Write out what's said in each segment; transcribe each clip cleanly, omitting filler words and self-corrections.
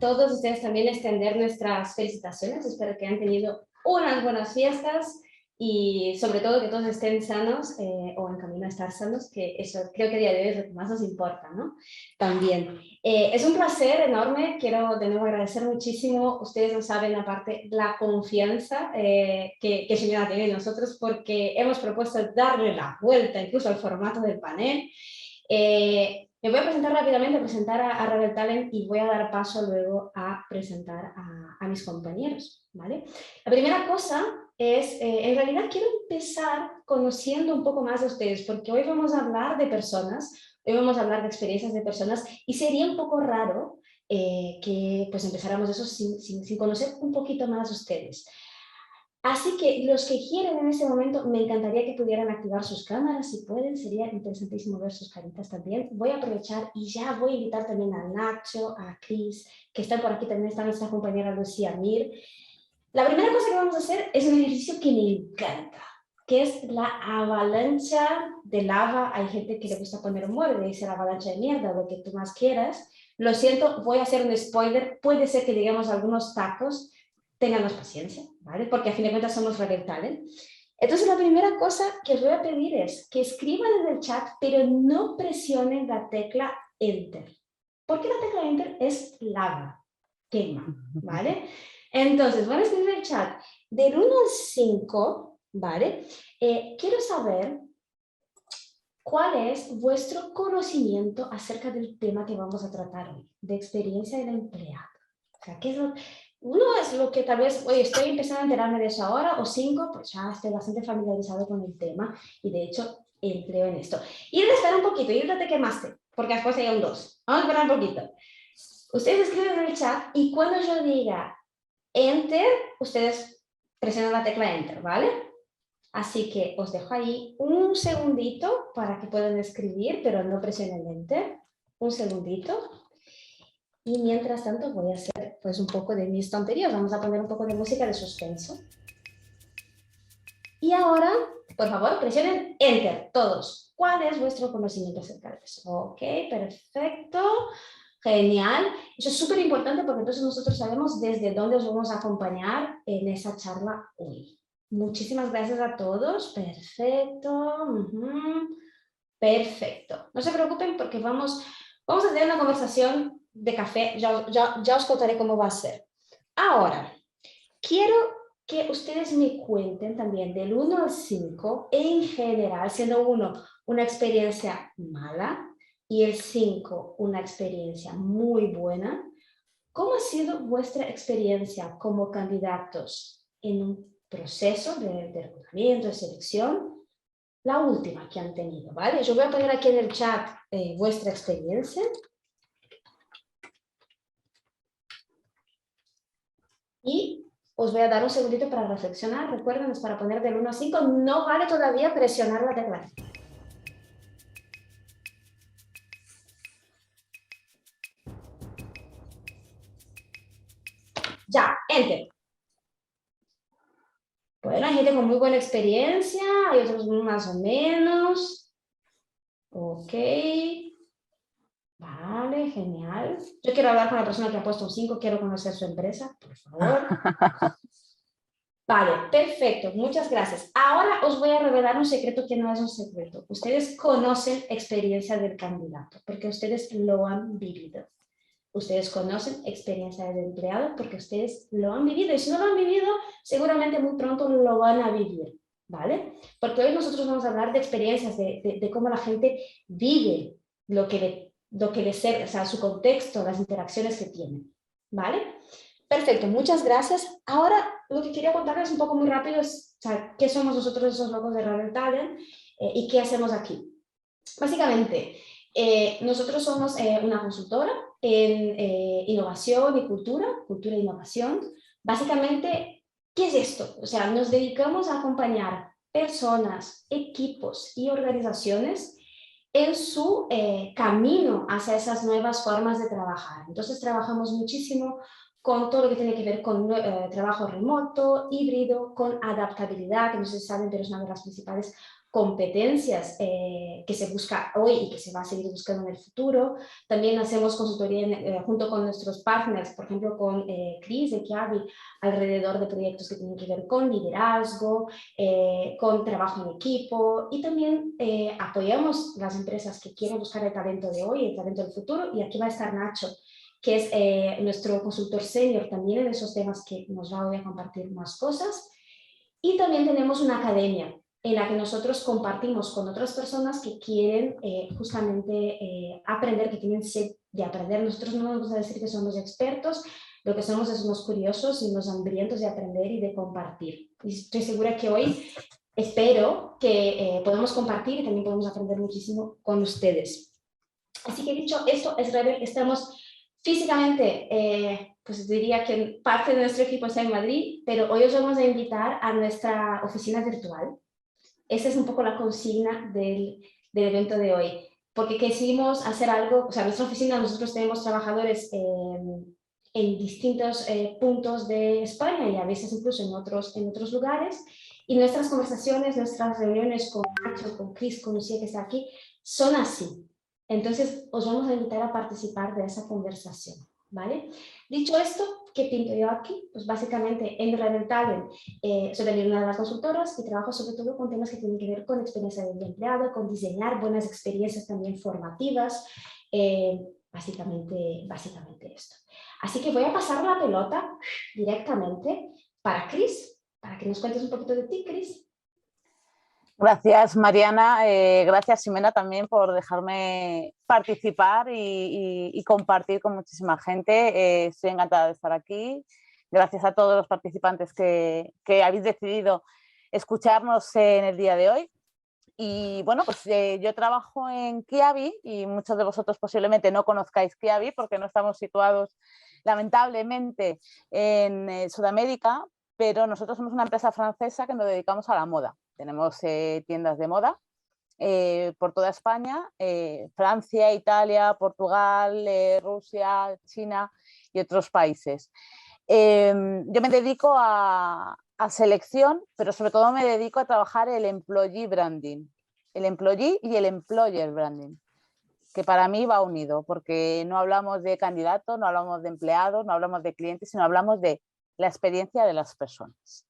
todos ustedes también extender nuestras felicitaciones. Espero que hayan tenido unas buenas fiestas y sobre todo que todos estén sanos o en camino a estar sanos, que eso creo que a día de hoy es lo que más nos importa, ¿no? También. Es un placer enorme, quiero de nuevo agradecer muchísimo, ustedes no saben aparte la confianza que Ximena tiene en nosotros porque hemos propuesto darle la vuelta incluso al formato del panel. Me voy a presentar rápidamente, presentar a Rebel Talent y voy a dar paso luego a presentar a mis compañeros, ¿vale? La primera cosa es, en realidad quiero empezar conociendo un poco más de ustedes, porque hoy vamos a hablar de personas, hoy vamos a hablar de experiencias de personas y sería un poco raro que pues empezáramos eso sin conocer un poquito más de ustedes. Así que los que quieren en ese momento, me encantaría que pudieran activar sus cámaras, si pueden, sería interesantísimo ver sus caritas también. Voy a aprovechar y ya voy a invitar también a Nacho, a Cris, que están por aquí, también está nuestra compañera Lucía Mir. La primera cosa que vamos a hacer es un ejercicio que me encanta, que es la avalancha de lava. Hay gente que le gusta poner un muerde, dice la avalancha de mierda, lo que tú más quieras. Lo siento, voy a hacer un spoiler, puede ser que digamos algunos tacos, ténganos paciencia, ¿vale? Porque a fin de cuentas somos Rebel Talent. Entonces la primera cosa que os voy a pedir es que escriban en el chat, pero no presionen la tecla Enter. Porque la tecla Enter es lava, quema, ¿vale? Entonces, van a escribir en el chat del 1 al 5, ¿vale? Quiero saber cuál es vuestro conocimiento acerca del tema que vamos a tratar hoy, de experiencia del empleado. O sea, ¿qué es lo... Uno es lo que tal vez, oye, estoy empezando a enterarme de eso ahora, o 5, pues ya estoy bastante familiarizado con el tema y de hecho empleo en esto. Y espera un poquito, y te quemaste, porque después hay un 2. Vamos a esperar un poquito. Ustedes escriben en el chat y cuando yo diga Enter, ustedes presionan la tecla Enter, ¿vale? Así que os dejo ahí un segundito para que puedan escribir, pero no presionen Enter. Un segundito. Y mientras tanto voy a hacer pues un poco de mis tonterías. Vamos a poner un poco de música de suspenso. Y ahora, por favor, presionen Enter, todos. ¿Cuál es vuestro conocimiento acerca de eso? Ok, perfecto. Genial. Eso es súper importante porque entonces nosotros sabemos desde dónde os vamos a acompañar en esa charla hoy. Muchísimas gracias a todos. Perfecto. Perfecto. No se preocupen porque vamos a tener una conversación de café. Ya os contaré cómo va a ser. Ahora, quiero que ustedes me cuenten también del 1 al 5 en general, siendo 1 una experiencia mala y el 5 una experiencia muy buena. ¿Cómo ha sido vuestra experiencia como candidatos en un proceso de reclutamiento, de selección? La última que han tenido, ¿vale? Yo voy a poner aquí en el chat vuestra experiencia. Y os voy a dar un segundito para reflexionar. Recuerden, es para poner del 1 a 5. No vale todavía presionar la tecla. Ya, Enter. Bueno, hay gente con muy buena experiencia, hay otros más o menos. Ok. Vale, genial. Yo quiero hablar con la persona que ha puesto un 5, quiero conocer su empresa, por favor. Vale, perfecto, muchas gracias. Ahora os voy a revelar un secreto que no es un secreto. Ustedes conocen experiencia del candidato, porque ustedes lo han vivido. Ustedes conocen experiencia del empleado porque ustedes lo han vivido. Y si no lo han vivido, seguramente muy pronto lo van a vivir, ¿vale? Porque hoy nosotros vamos a hablar de experiencias, de cómo la gente vive lo que le sirve, o sea, su contexto, las interacciones que tienen, ¿vale? Perfecto, muchas gracias. Ahora lo que quería contarles un poco muy rápido es, o sea, qué somos nosotros esos locos de Rebel Talent y qué hacemos aquí. Básicamente, nosotros somos una consultora en innovación y cultura e innovación. Básicamente, ¿qué es esto? O sea, nos dedicamos a acompañar personas, equipos y organizaciones en su camino hacia esas nuevas formas de trabajar. Entonces, trabajamos muchísimo con todo lo que tiene que ver con trabajo remoto, híbrido, con adaptabilidad, que no se saben, pero es una de las principales competencias que se busca hoy y que se va a seguir buscando en el futuro. También hacemos consultoría junto con nuestros partners, por ejemplo con Chris de Kiabi, alrededor de proyectos que tienen que ver con liderazgo, con trabajo en equipo, y también apoyamos las empresas que quieren buscar el talento de hoy, el talento del futuro, y aquí va a estar Nacho, que es nuestro consultor senior también en esos temas, que nos va hoy a compartir más cosas. Y también tenemos una academia en la que nosotros compartimos con otras personas que quieren justamente aprender, que tienen sed de aprender. Nosotros no vamos a decir que somos expertos, lo que somos es unos curiosos y unos hambrientos de aprender y de compartir. Y estoy segura que hoy espero que podamos compartir y también podemos aprender muchísimo con ustedes. Así que dicho esto, Rebel, estamos físicamente, pues diría que parte de nuestro equipo está en Madrid, pero hoy os vamos a invitar a nuestra oficina virtual. Esa es un poco la consigna del evento de hoy, porque quisimos hacer algo, o sea, en nuestra oficina nosotros tenemos trabajadores en distintos puntos de España y a veces incluso en otros lugares, y nuestras conversaciones, nuestras reuniones con Nacho, con Chris, con Lucía que está aquí, son así. Entonces, os vamos a invitar a participar de esa conversación, ¿vale? Dicho esto, ¿qué pinto yo aquí? Pues básicamente en Rebel Talent soy una de las consultoras y trabajo sobre todo con temas que tienen que ver con experiencia del empleado, con diseñar buenas experiencias también formativas, básicamente esto. Así que voy a pasar la pelota directamente para Chris, para que nos cuentes un poquito de ti, Chris. Gracias, Mariana. Gracias, Ximena, también por dejarme participar y compartir con muchísima gente. Estoy encantada de estar aquí. Gracias a todos los participantes que habéis decidido escucharnos en el día de hoy. Y bueno, pues yo trabajo en Kiabi y muchos de vosotros posiblemente no conozcáis Kiabi porque no estamos situados, lamentablemente, en Sudamérica, pero nosotros somos una empresa francesa que nos dedicamos a la moda. Tenemos tiendas de moda por toda España, Francia, Italia, Portugal, Rusia, China y otros países. Yo me dedico a selección, pero sobre todo me dedico a trabajar el employee branding, el employee y el employer branding, que para mí va unido, porque no hablamos de candidatos, no hablamos de empleados, no hablamos de clientes, sino hablamos de la experiencia de las personas.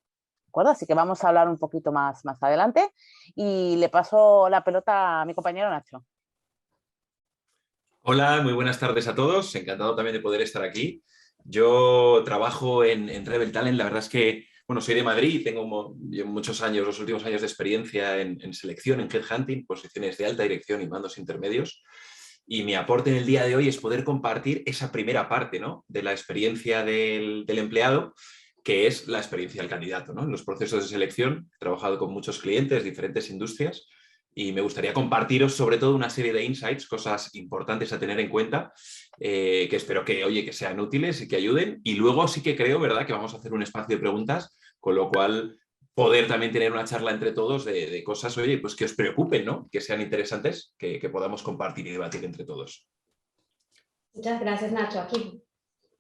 ¿De acuerdo? Así que vamos a hablar un poquito más adelante y le paso la pelota a mi compañero Nacho. Hola, muy buenas tardes a todos. Encantado también de poder estar aquí. Yo trabajo en Rebel Talent. La verdad es que, bueno, soy de Madrid y tengo muchos años, los últimos años de experiencia en selección, en headhunting, posiciones de alta dirección y mandos intermedios. Y mi aporte en el día de hoy es poder compartir esa primera parte, ¿no?, de la experiencia del empleado, que es la experiencia del candidato, ¿no? En los procesos de selección he trabajado con muchos clientes, diferentes industrias, y me gustaría compartiros sobre todo una serie de insights, cosas importantes a tener en cuenta, que espero que sean útiles y que ayuden. Y luego sí que creo, ¿verdad?, que vamos a hacer un espacio de preguntas, con lo cual poder también tener una charla entre todos de cosas, oye, pues que os preocupen, ¿no?, que sean interesantes, que podamos compartir y debatir entre todos. Muchas gracias, Nacho. Aquí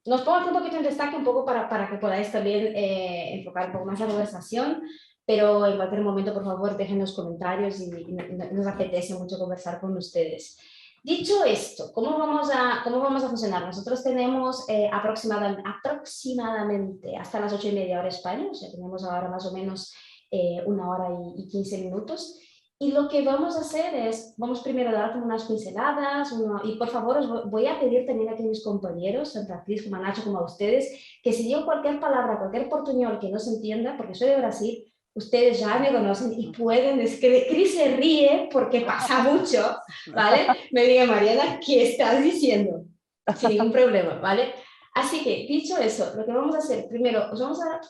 nos pongo un poquito en destaque, un poco para que podáis también enfocar un poco más la conversación, pero en cualquier momento, por favor, dejen los comentarios y nos apetece mucho conversar con ustedes. Dicho esto, ¿cómo vamos a funcionar? Nosotros tenemos aproximadamente hasta las 8:30 hora España, o sea, tenemos ahora más o menos 1 hora y 15 minutos. Y lo que vamos a hacer es, vamos primero a dar como unas pinceladas, y por favor os voy a pedir también aquí a mis compañeros, tanto a Cris como a Nacho como a ustedes, que si digo cualquier palabra, cualquier portuñol que no se entienda, porque soy de Brasil, ustedes ya me conocen y pueden, es que Cris se ríe porque pasa mucho, ¿vale? Me diga, Mariana, ¿qué estás diciendo? Sin ningún problema, ¿vale? Así que, dicho eso, lo que vamos a hacer, primero, os vamos a dar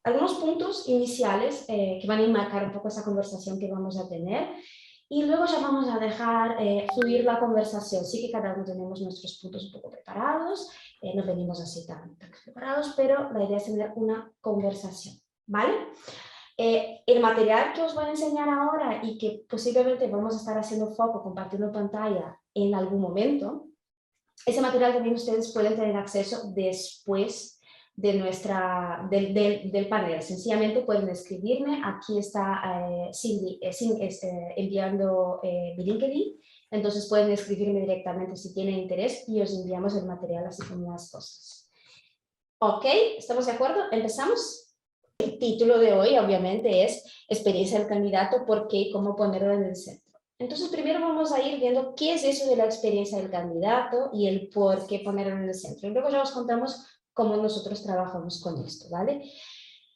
algunos puntos iniciales que van a enmarcar un poco esa conversación que vamos a tener, y luego ya vamos a dejar fluir la conversación. Sí que cada uno tenemos nuestros puntos un poco preparados, no venimos así tan preparados, pero la idea es tener una conversación, ¿vale? El material que os voy a enseñar ahora y que posiblemente vamos a estar haciendo foco, compartiendo pantalla en algún momento, ese material también ustedes pueden tener acceso después del panel. Sencillamente pueden escribirme, aquí está Cindy enviando mi LinkedIn, entonces pueden escribirme directamente si tienen interés y os enviamos el material así como las cosas. Ok, ¿estamos de acuerdo? ¿Empezamos? El título de hoy obviamente es experiencia del candidato, por qué y cómo ponerlo en el centro. Entonces primero vamos a ir viendo qué es eso de la experiencia del candidato y el por qué ponerlo en el centro. Y luego ya os contamos cómo nosotros trabajamos con esto, ¿vale?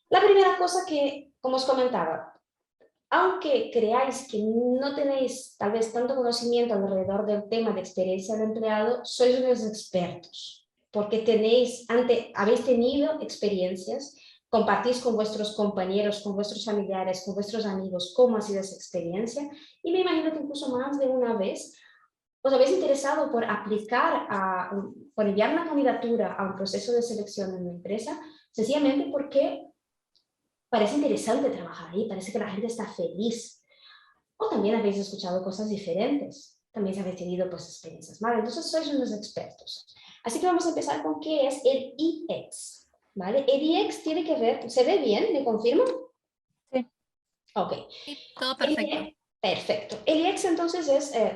La primera cosa que, como os comentaba, aunque creáis que no tenéis tal vez tanto conocimiento alrededor del tema de experiencia del empleado, sois unos expertos, porque habéis tenido experiencias, compartís con vuestros compañeros, con vuestros familiares, con vuestros amigos cómo ha sido esa experiencia, y me imagino que incluso más de una vez os habéis interesado por por enviar una candidatura a un proceso de selección en una empresa, sencillamente porque parece interesante trabajar ahí, parece que la gente está feliz. O también habéis escuchado cosas diferentes, también habéis tenido pues, experiencias malas, entonces sois unos expertos. Así que vamos a empezar con qué es el IEX, ¿vale? El IEX tiene que ver, ¿se ve bien? ¿Me confirman? Sí. Ok. Sí, todo perfecto. Perfecto. El IEX entonces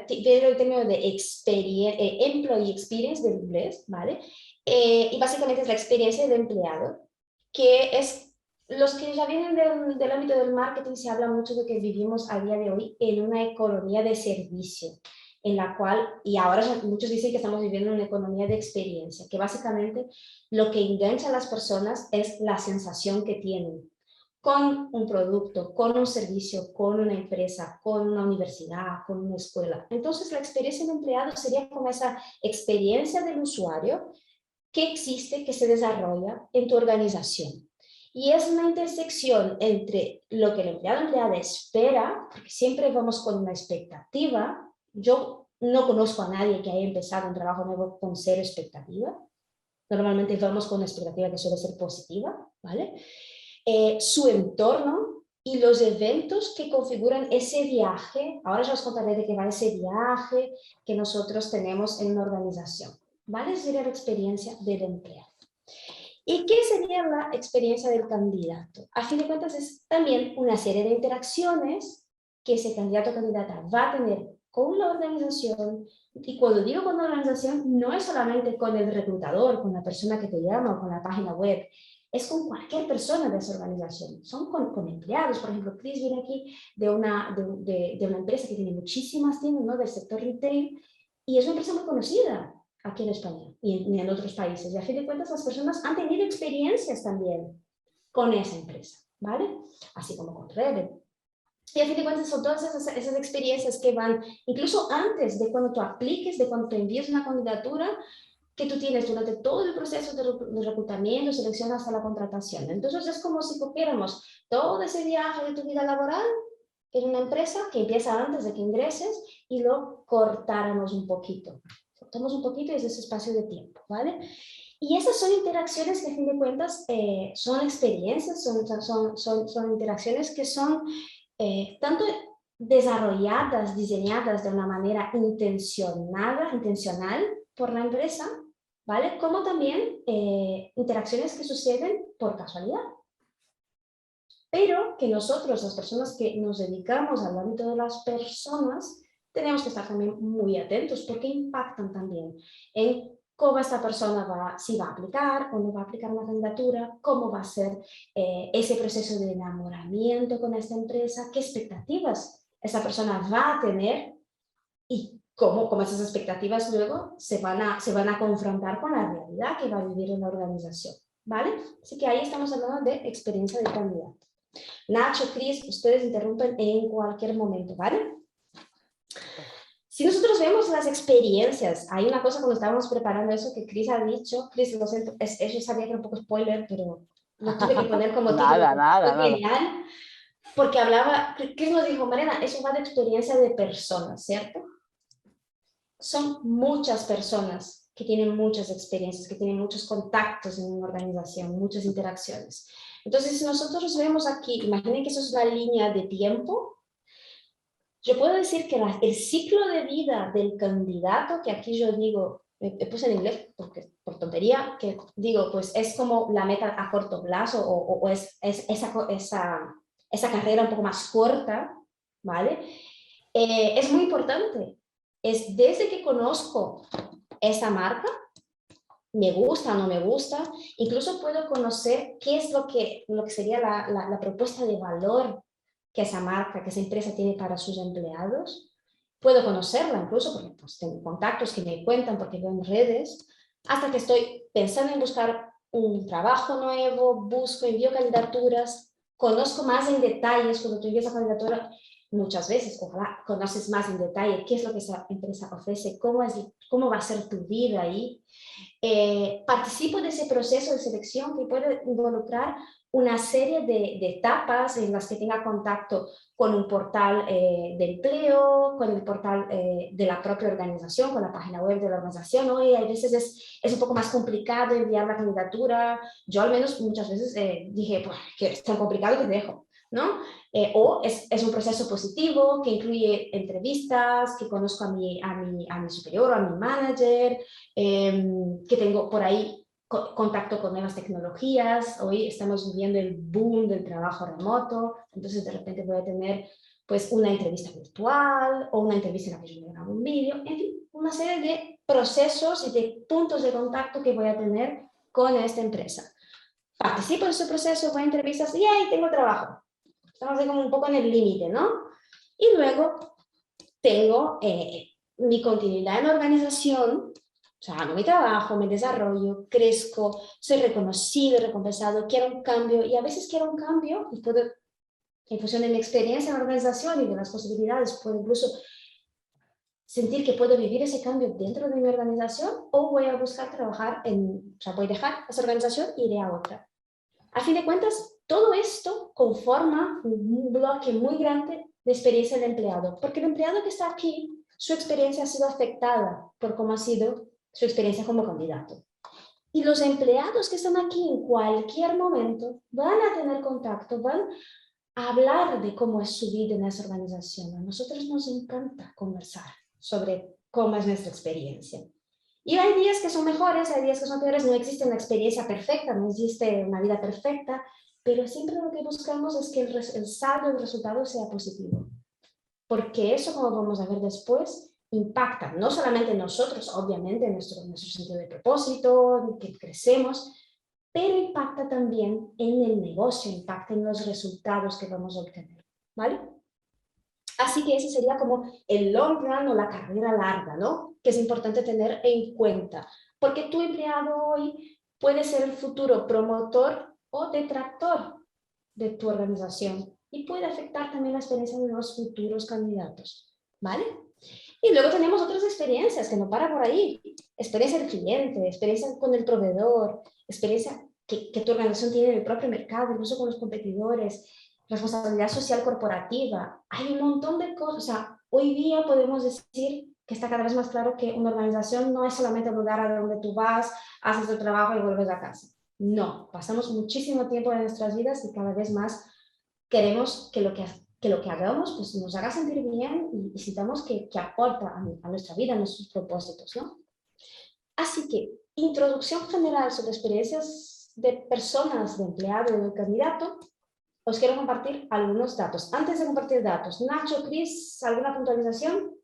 viene el término de Employee Experience del inglés, ¿vale? Y básicamente es la experiencia del empleado, que es, los que ya vienen del ámbito del marketing se habla mucho de que vivimos a día de hoy en una economía de servicio, en la cual, y ahora muchos dicen que estamos viviendo una economía de experiencia, que básicamente lo que engancha a las personas es la sensación que tienen con un producto, con un servicio, con una empresa, con una universidad, con una escuela. Entonces, la experiencia del empleado sería como esa experiencia del usuario que existe, que se desarrolla en tu organización. Y es una intersección entre lo que el empleado o empleada espera, porque siempre vamos con una expectativa. Yo no conozco a nadie que haya empezado un trabajo nuevo con cero expectativa. Normalmente vamos con una expectativa que suele ser positiva, ¿vale? Su entorno y los eventos que configuran ese viaje. Ahora ya os contaré de qué va ese viaje que nosotros tenemos en una organización. ¿Vale? Sería la experiencia del empleado. ¿Y qué sería la experiencia del candidato? A fin de cuentas es también una serie de interacciones que ese candidato o candidata va a tener con la organización. Y cuando digo con la organización, no es solamente con el reclutador, con la persona que te llama o con la página web, es con cualquier persona de esa organización. Son con empleados. Por ejemplo, Chris viene aquí de una empresa que tiene muchísimas tiendas, ¿no? Del sector retail, y es una empresa muy conocida aquí en España y en otros países. Y a fin de cuentas, las personas han tenido experiencias también con esa empresa, ¿vale? Así como con Rebel. Y a fin de cuentas son todas esas experiencias que van, incluso antes de cuando tú apliques, de cuando tú envíes una candidatura, que tú tienes durante todo el proceso de reclutamiento, selección hasta la contratación. Entonces es como si cogiéramos todo ese viaje de tu vida laboral en una empresa que empieza antes de que ingreses y lo cortáramos un poquito. Cortamos un poquito y es ese espacio de tiempo, ¿vale? Y esas son interacciones que a fin de cuentas son experiencias, son interacciones que son tanto desarrolladas, diseñadas de una manera intencional por la empresa, ¿vale? Como también interacciones que suceden por casualidad. Pero que nosotros, las personas que nos dedicamos al ámbito de las personas, tenemos que estar también muy atentos porque impactan también en cómo esta persona si va a aplicar o no va a aplicar una candidatura, cómo va a ser ese proceso de enamoramiento con esta empresa, qué expectativas esa persona va a tener y cómo esas expectativas luego se van a confrontar con la realidad que va a vivir en la organización, ¿vale? Así que ahí estamos hablando de experiencia de candidato. Nacho, Cris, ustedes interrumpen en cualquier momento, ¿vale? Si nosotros vemos las experiencias, hay una cosa cuando estábamos preparando eso que Cris ha dicho, Cris, lo siento, eso sabía que era un poco spoiler, pero lo tuve que poner como título. Nada. Genial, porque Cris nos dijo, Mariana, eso va de experiencia de personas, ¿cierto? Son muchas personas que tienen muchas experiencias, que tienen muchos contactos en una organización, muchas interacciones. Entonces, si nosotros vemos aquí, imaginen que eso es una línea de tiempo, yo puedo decir que el ciclo de vida del candidato, que aquí yo digo me puse en inglés porque, por tontería, que digo, pues es como la meta a corto plazo o es esa carrera un poco más corta, ¿vale? Es muy importante. Es desde que conozco esa marca, me gusta o no me gusta, incluso puedo conocer qué es lo que sería la propuesta de valor que esa marca, que esa empresa tiene para sus empleados. Puedo conocerla incluso porque pues, tengo contactos que me cuentan porque veo en redes, hasta que estoy pensando en buscar un trabajo nuevo, busco, envío candidaturas, conozco más en detalles cuando tú envías la candidatura. Muchas veces, ojalá conoces más en detalle qué es lo que esa empresa ofrece, cómo va a ser tu vida ahí. Participo de ese proceso de selección que puede involucrar una serie de etapas en las que tenga contacto con un portal de empleo, con el portal de la propia organización, con la página web de la organización. Hoy a veces es un poco más complicado enviar la candidatura. Yo al menos muchas veces dije, pues, que es tan complicado que te dejo, ¿no? O es un proceso positivo que incluye entrevistas, que conozco a mi superior o a mi manager, que tengo por ahí contacto con nuevas tecnologías. Hoy estamos viviendo el boom del trabajo remoto, entonces de repente voy a tener pues una entrevista virtual o una entrevista en la que yo me grabo un vídeo, en fin, una serie de procesos y de puntos de contacto que voy a tener con esta empresa. Participo en su proceso, voy a entrevistas y ahí tengo trabajo. Estamos ahí como un poco en el límite, ¿no? Y luego tengo mi continuidad en la organización. O sea, hago mi trabajo, me desarrollo, crezco, soy reconocido, recompensado, quiero un cambio y a veces quiero un cambio y puedo, en función de mi experiencia en la organización y de las posibilidades, puedo incluso sentir que puedo vivir ese cambio dentro de mi organización o voy a buscar trabajar o sea, voy a dejar esa organización e iré a otra. A fin de cuentas, todo esto conforma un bloque muy grande de experiencia del empleado, porque el empleado que está aquí, su experiencia ha sido afectada por cómo ha sido su experiencia como candidato. Y los empleados que están aquí en cualquier momento van a tener contacto, van a hablar de cómo es su vida en esa organización. A nosotros nos encanta conversar sobre cómo es nuestra experiencia. Y hay días que son mejores, hay días que son peores, no existe una experiencia perfecta, no existe una vida perfecta, pero siempre lo que buscamos es que el saldo, el resultado sea positivo. Porque eso, como vamos a ver después, impacta no solamente en nosotros, obviamente, en nuestro sentido de propósito, que crecemos, pero impacta también en el negocio, impacta en los resultados que vamos a obtener, ¿vale? Así que ese sería como el long run o la carrera larga, ¿no? Que es importante tener en cuenta, porque tu empleado hoy puede ser el futuro promotor o detractor de tu organización y puede afectar también la experiencia de los futuros candidatos, ¿vale? Y luego tenemos otras experiencias que no para por ahí. Experiencia del cliente, experiencia con el proveedor, experiencia que tu organización tiene en el propio mercado, incluso con los competidores, responsabilidad social corporativa. Hay un montón de cosas. O sea, hoy día podemos decir que está cada vez más claro que una organización no es solamente el lugar a donde tú vas, haces tu trabajo y vuelves a casa. No, pasamos muchísimo tiempo en nuestras vidas y cada vez más queremos que lo que hagamos pues, nos haga sentir bien y sintamos que aporta a nuestra vida, a nuestros propósitos, ¿no? Así que, introducción general sobre experiencias de personas, de empleado, de candidato. Os quiero compartir algunos datos. Antes de compartir datos, Nacho, Cris, ¿alguna puntualización?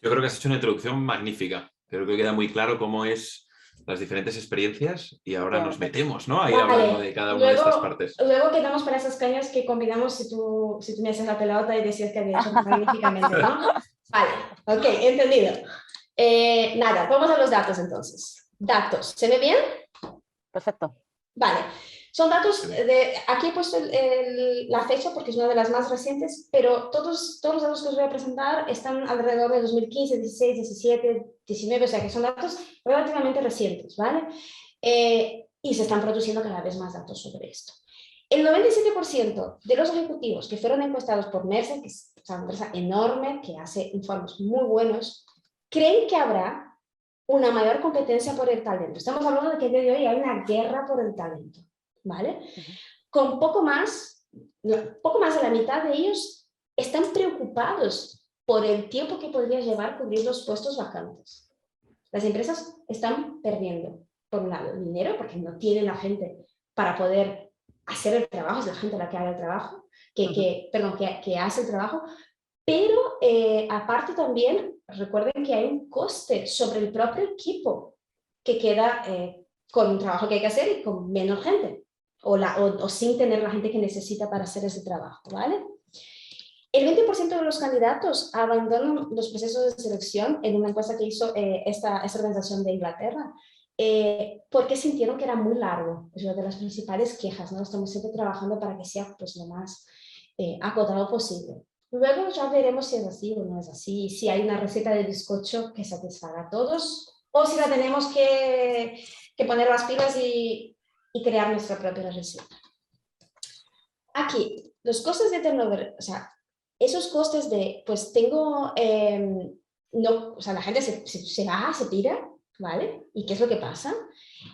Yo creo que has hecho una introducción magnífica. Creo que queda muy claro cómo es las diferentes experiencias y ahora nos metemos, ¿no? Ahí hablando de cada una de estas partes. Luego quedamos para esas cañas que combinamos si tú me haces la pelota y decías que había hecho magníficamente, ¿no? Vale, ok, entendido. Nada, vamos a los datos entonces. Datos, ¿se ve bien? Perfecto. Vale, son datos aquí he puesto la fecha porque es una de las más recientes, pero todos los datos que os voy a presentar están alrededor de 2015, 16, 17, 19, o sea que son datos relativamente recientes, ¿vale? Y se están produciendo cada vez más datos sobre esto. El 97% de los ejecutivos que fueron encuestados por Mercer, que es una empresa enorme que hace informes muy buenos, creen que habrá una mayor competencia por el talento. Estamos hablando de que a día de hoy hay una guerra por el talento, ¿vale? Con poco más de la mitad de ellos están preocupados por el tiempo que podría llevar cubrir los puestos vacantes. Las empresas están perdiendo, por un lado, dinero, porque no tienen la gente para poder hacer el trabajo, es la gente la que haga el trabajo, que hace el trabajo, pero aparte también, recuerden que hay un coste sobre el propio equipo que queda con un trabajo que hay que hacer y con menos gente, o sin tener la gente que necesita para hacer ese trabajo, ¿vale? El 20% de los candidatos abandonan los procesos de selección en una encuesta que hizo esta organización de Inglaterra, porque sintieron que era muy largo. Es una de las principales quejas, ¿no? Estamos siempre trabajando para que sea pues, lo más acotado posible. Luego ya veremos si es así o no es así, si hay una receta de bizcocho que satisfaga a todos, o si la tenemos que poner las pilas y crear nuestra propia receta. Aquí, los costes de turnover, o sea, esos costes de, pues tengo, no, o sea, la gente se baja, se tira, ¿vale? ¿Y qué es lo que pasa?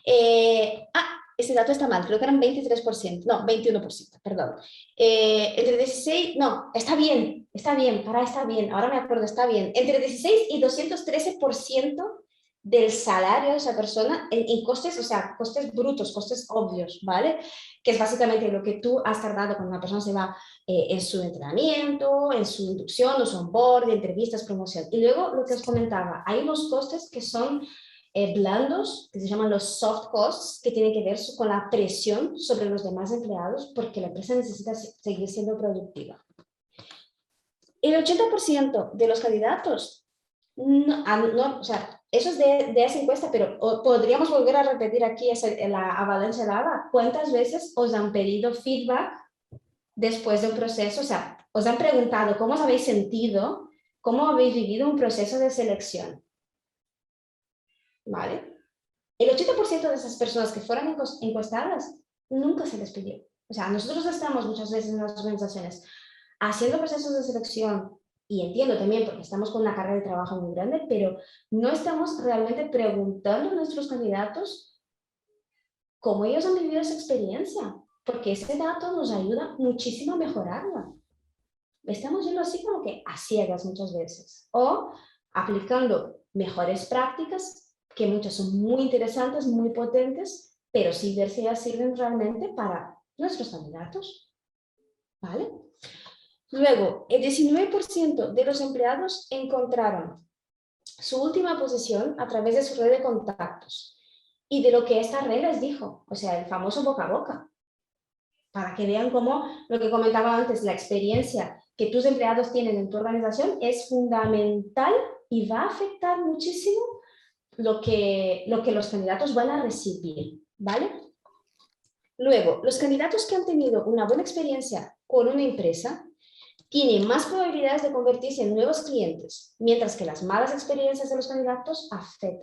Ese dato está mal, creo que eran 23%, no, 21%, perdón. Entre 16, no, está bien, está bien, ahora me acuerdo, está bien. Entre 16 y 213% del salario de esa persona en costes, o sea, costes brutos, costes obvios, ¿vale? Que es básicamente lo que tú has tardado cuando una persona se va en su entrenamiento, en su inducción, o su onboard, entrevistas, promoción. Y luego lo que os comentaba, hay unos costes que son blandos, que se llaman los soft costs, que tienen que ver con la presión sobre los demás empleados porque la empresa necesita seguir siendo productiva. El 80% de los candidatos, o sea, eso es de esa encuesta, pero podríamos volver a repetir aquí la avalancha lava. ¿Cuántas veces os han pedido feedback después de un proceso? O sea, os han preguntado cómo os habéis sentido, cómo habéis vivido un proceso de selección. ¿Vale? El 80% de esas personas que fueron encuestadas nunca se les pidió. O sea, nosotros estamos muchas veces en las organizaciones haciendo procesos de selección, y entiendo también porque estamos con una carga de trabajo muy grande, pero no estamos realmente preguntando a nuestros candidatos cómo ellos han vivido esa experiencia, porque ese dato nos ayuda muchísimo a mejorarla. Estamos yendo así como que a ciegas muchas veces, o aplicando mejores prácticas, que muchas son muy interesantes, muy potentes, pero sin ver si ellas sirven realmente para nuestros candidatos. ¿Vale? Luego, el 19% de los empleados encontraron su última posición a través de su red de contactos y de lo que esta red les dijo, o sea, el famoso boca a boca, para que vean cómo lo que comentaba antes, la experiencia que tus empleados tienen en tu organización es fundamental y va a afectar muchísimo lo que los candidatos van a recibir, ¿vale? Luego, los candidatos que han tenido una buena experiencia con una empresa tienen más probabilidades de convertirse en nuevos clientes, mientras que las malas experiencias de los candidatos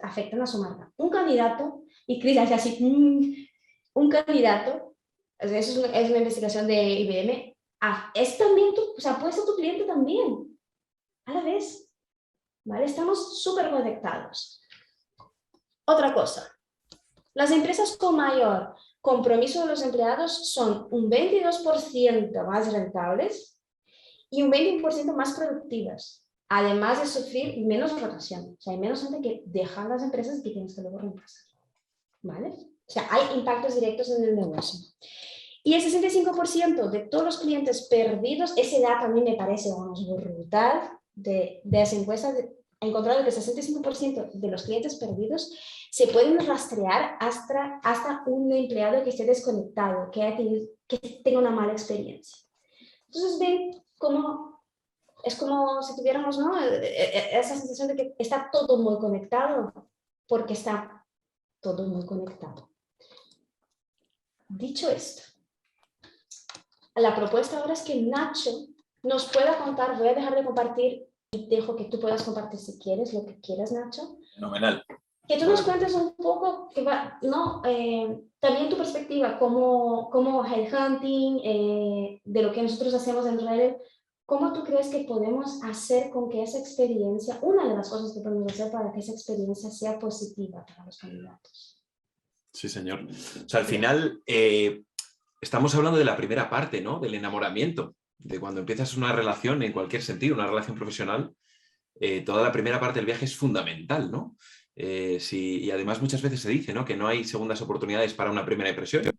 afectan a su marca. Un candidato, y Cris hace así, un candidato, eso es una investigación de IBM, es también o sea, puede ser tu cliente también, a la vez, ¿vale? Estamos súper conectados. Otra cosa, las empresas con mayor compromiso de los empleados son un 22% más rentables y un 20% más productivas, además de sufrir menos rotación. O sea, hay menos gente que deja las empresas y que tienes que luego reemplazar, ¿vale? O sea, hay impactos directos en el negocio. Y el 65% de todos los clientes perdidos, ese dato a mí me parece brutal de esa encuesta, ha encontrado que el 65% de los clientes perdidos se pueden rastrear hasta un empleado que esté desconectado, que tenga una mala experiencia. Entonces ven cómo es como si tuviéramos, ¿no?, esa sensación de que está todo muy conectado, porque está todo muy conectado. Dicho esto, la propuesta ahora es que Nacho nos pueda contar, voy a dejar de compartir y dejo que tú puedas compartir si quieres, lo que quieras, Nacho. Fenomenal. Que tú nos cuentes un poco, también tu perspectiva como headhunting, de lo que nosotros hacemos en Rebel, ¿cómo tú crees que podemos hacer con que esa experiencia, una de las cosas que podemos hacer para que esa experiencia sea positiva para los candidatos? Sí, señor. O sea, al final estamos hablando de la primera parte, ¿no? Del enamoramiento, de cuando empiezas una relación en cualquier sentido, una relación profesional, toda la primera parte del viaje es fundamental, ¿no? Y además muchas veces se dice, ¿no?, que no hay segundas oportunidades para una primera impresión.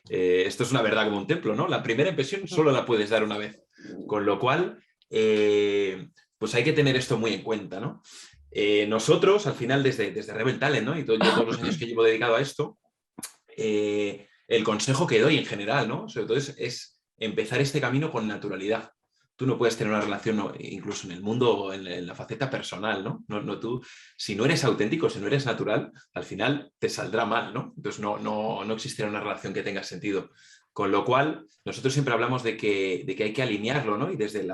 Esto es una verdad como un templo, ¿no? La primera impresión solo la puedes dar una vez. Con lo cual, pues hay que tener esto muy en cuenta, ¿no? Nosotros, al final, desde Rebel Talent, ¿no?, y yo todos los años que llevo dedicado a esto, el consejo que doy en general, ¿no?, sobre todo es empezar este camino con naturalidad. Tú no puedes tener una relación, incluso en el mundo o en la faceta personal, ¿no? Tú, si no eres auténtico, si no eres natural, al final te saldrá mal, ¿no? Entonces no existirá una relación que tenga sentido. Con lo cual, nosotros siempre hablamos de que hay que alinearlo, ¿no? Y desde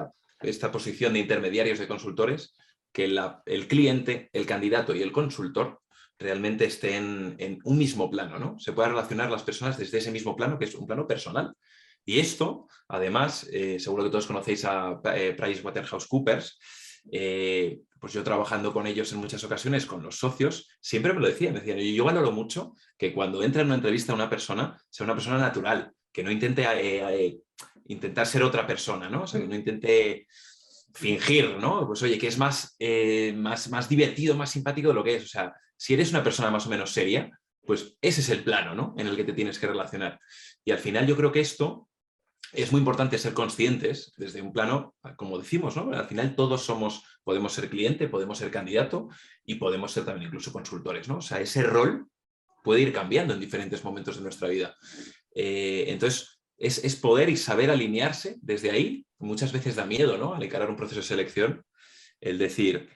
esta posición de intermediarios, de consultores, que el cliente, el candidato y el consultor realmente estén en un mismo plano, ¿no? Se puedan relacionar las personas desde ese mismo plano, que es un plano personal. Y esto, además, seguro que todos conocéis a PricewaterhouseCoopers, pues yo trabajando con ellos en muchas ocasiones, con los socios, siempre me lo decían, yo valoro mucho que cuando entra en una entrevista una persona, sea una persona natural, que no intente intentar ser otra persona, ¿no? O sea, que no intente fingir, ¿no? Pues oye, que es más divertido, más simpático de lo que es. O sea, si eres una persona más o menos seria, pues ese es el plano, ¿no?, en el que te tienes que relacionar. Y al final yo creo que esto es muy importante, ser conscientes desde un plano, como decimos, ¿no? Al final todos podemos ser cliente, podemos ser candidato y podemos ser también incluso consultores, ¿no? O sea, ese rol puede ir cambiando en diferentes momentos de nuestra vida. Entonces, es poder y saber alinearse desde ahí. Muchas veces da miedo, ¿no?, al encarar un proceso de selección, el decir,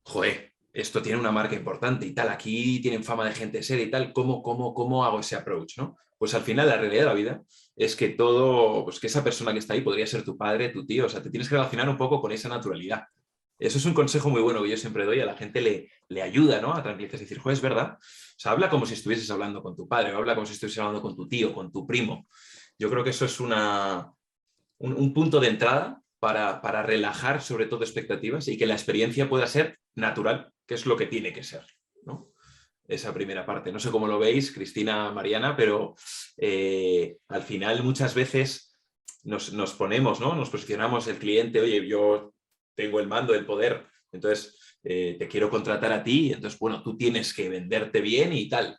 joder, esto tiene una marca importante y tal, aquí tienen fama de gente seria y tal, ¿cómo hago ese approach, ¿no? Pues al final la realidad de la vida es que pues que esa persona que está ahí podría ser tu padre, tu tío, o sea, te tienes que relacionar un poco con esa naturalidad. Eso es un consejo muy bueno que yo siempre doy, a la gente le ayuda, ¿no?, a tranquilizarse y decir, joder, es verdad. O sea, habla como si estuvieses hablando con tu padre, o habla como si estuvieses hablando con tu tío, con tu primo. Yo creo que eso es un punto de entrada para relajar sobre todo expectativas y que la experiencia pueda ser natural, que es lo que tiene que ser, ¿no? Esa primera parte. No sé cómo lo veis, Cristina, Mariana, pero al final muchas veces nos ponemos, ¿no?, nos posicionamos el cliente, oye, yo tengo el mando, el poder, entonces te quiero contratar a ti, entonces, bueno, tú tienes que venderte bien y tal.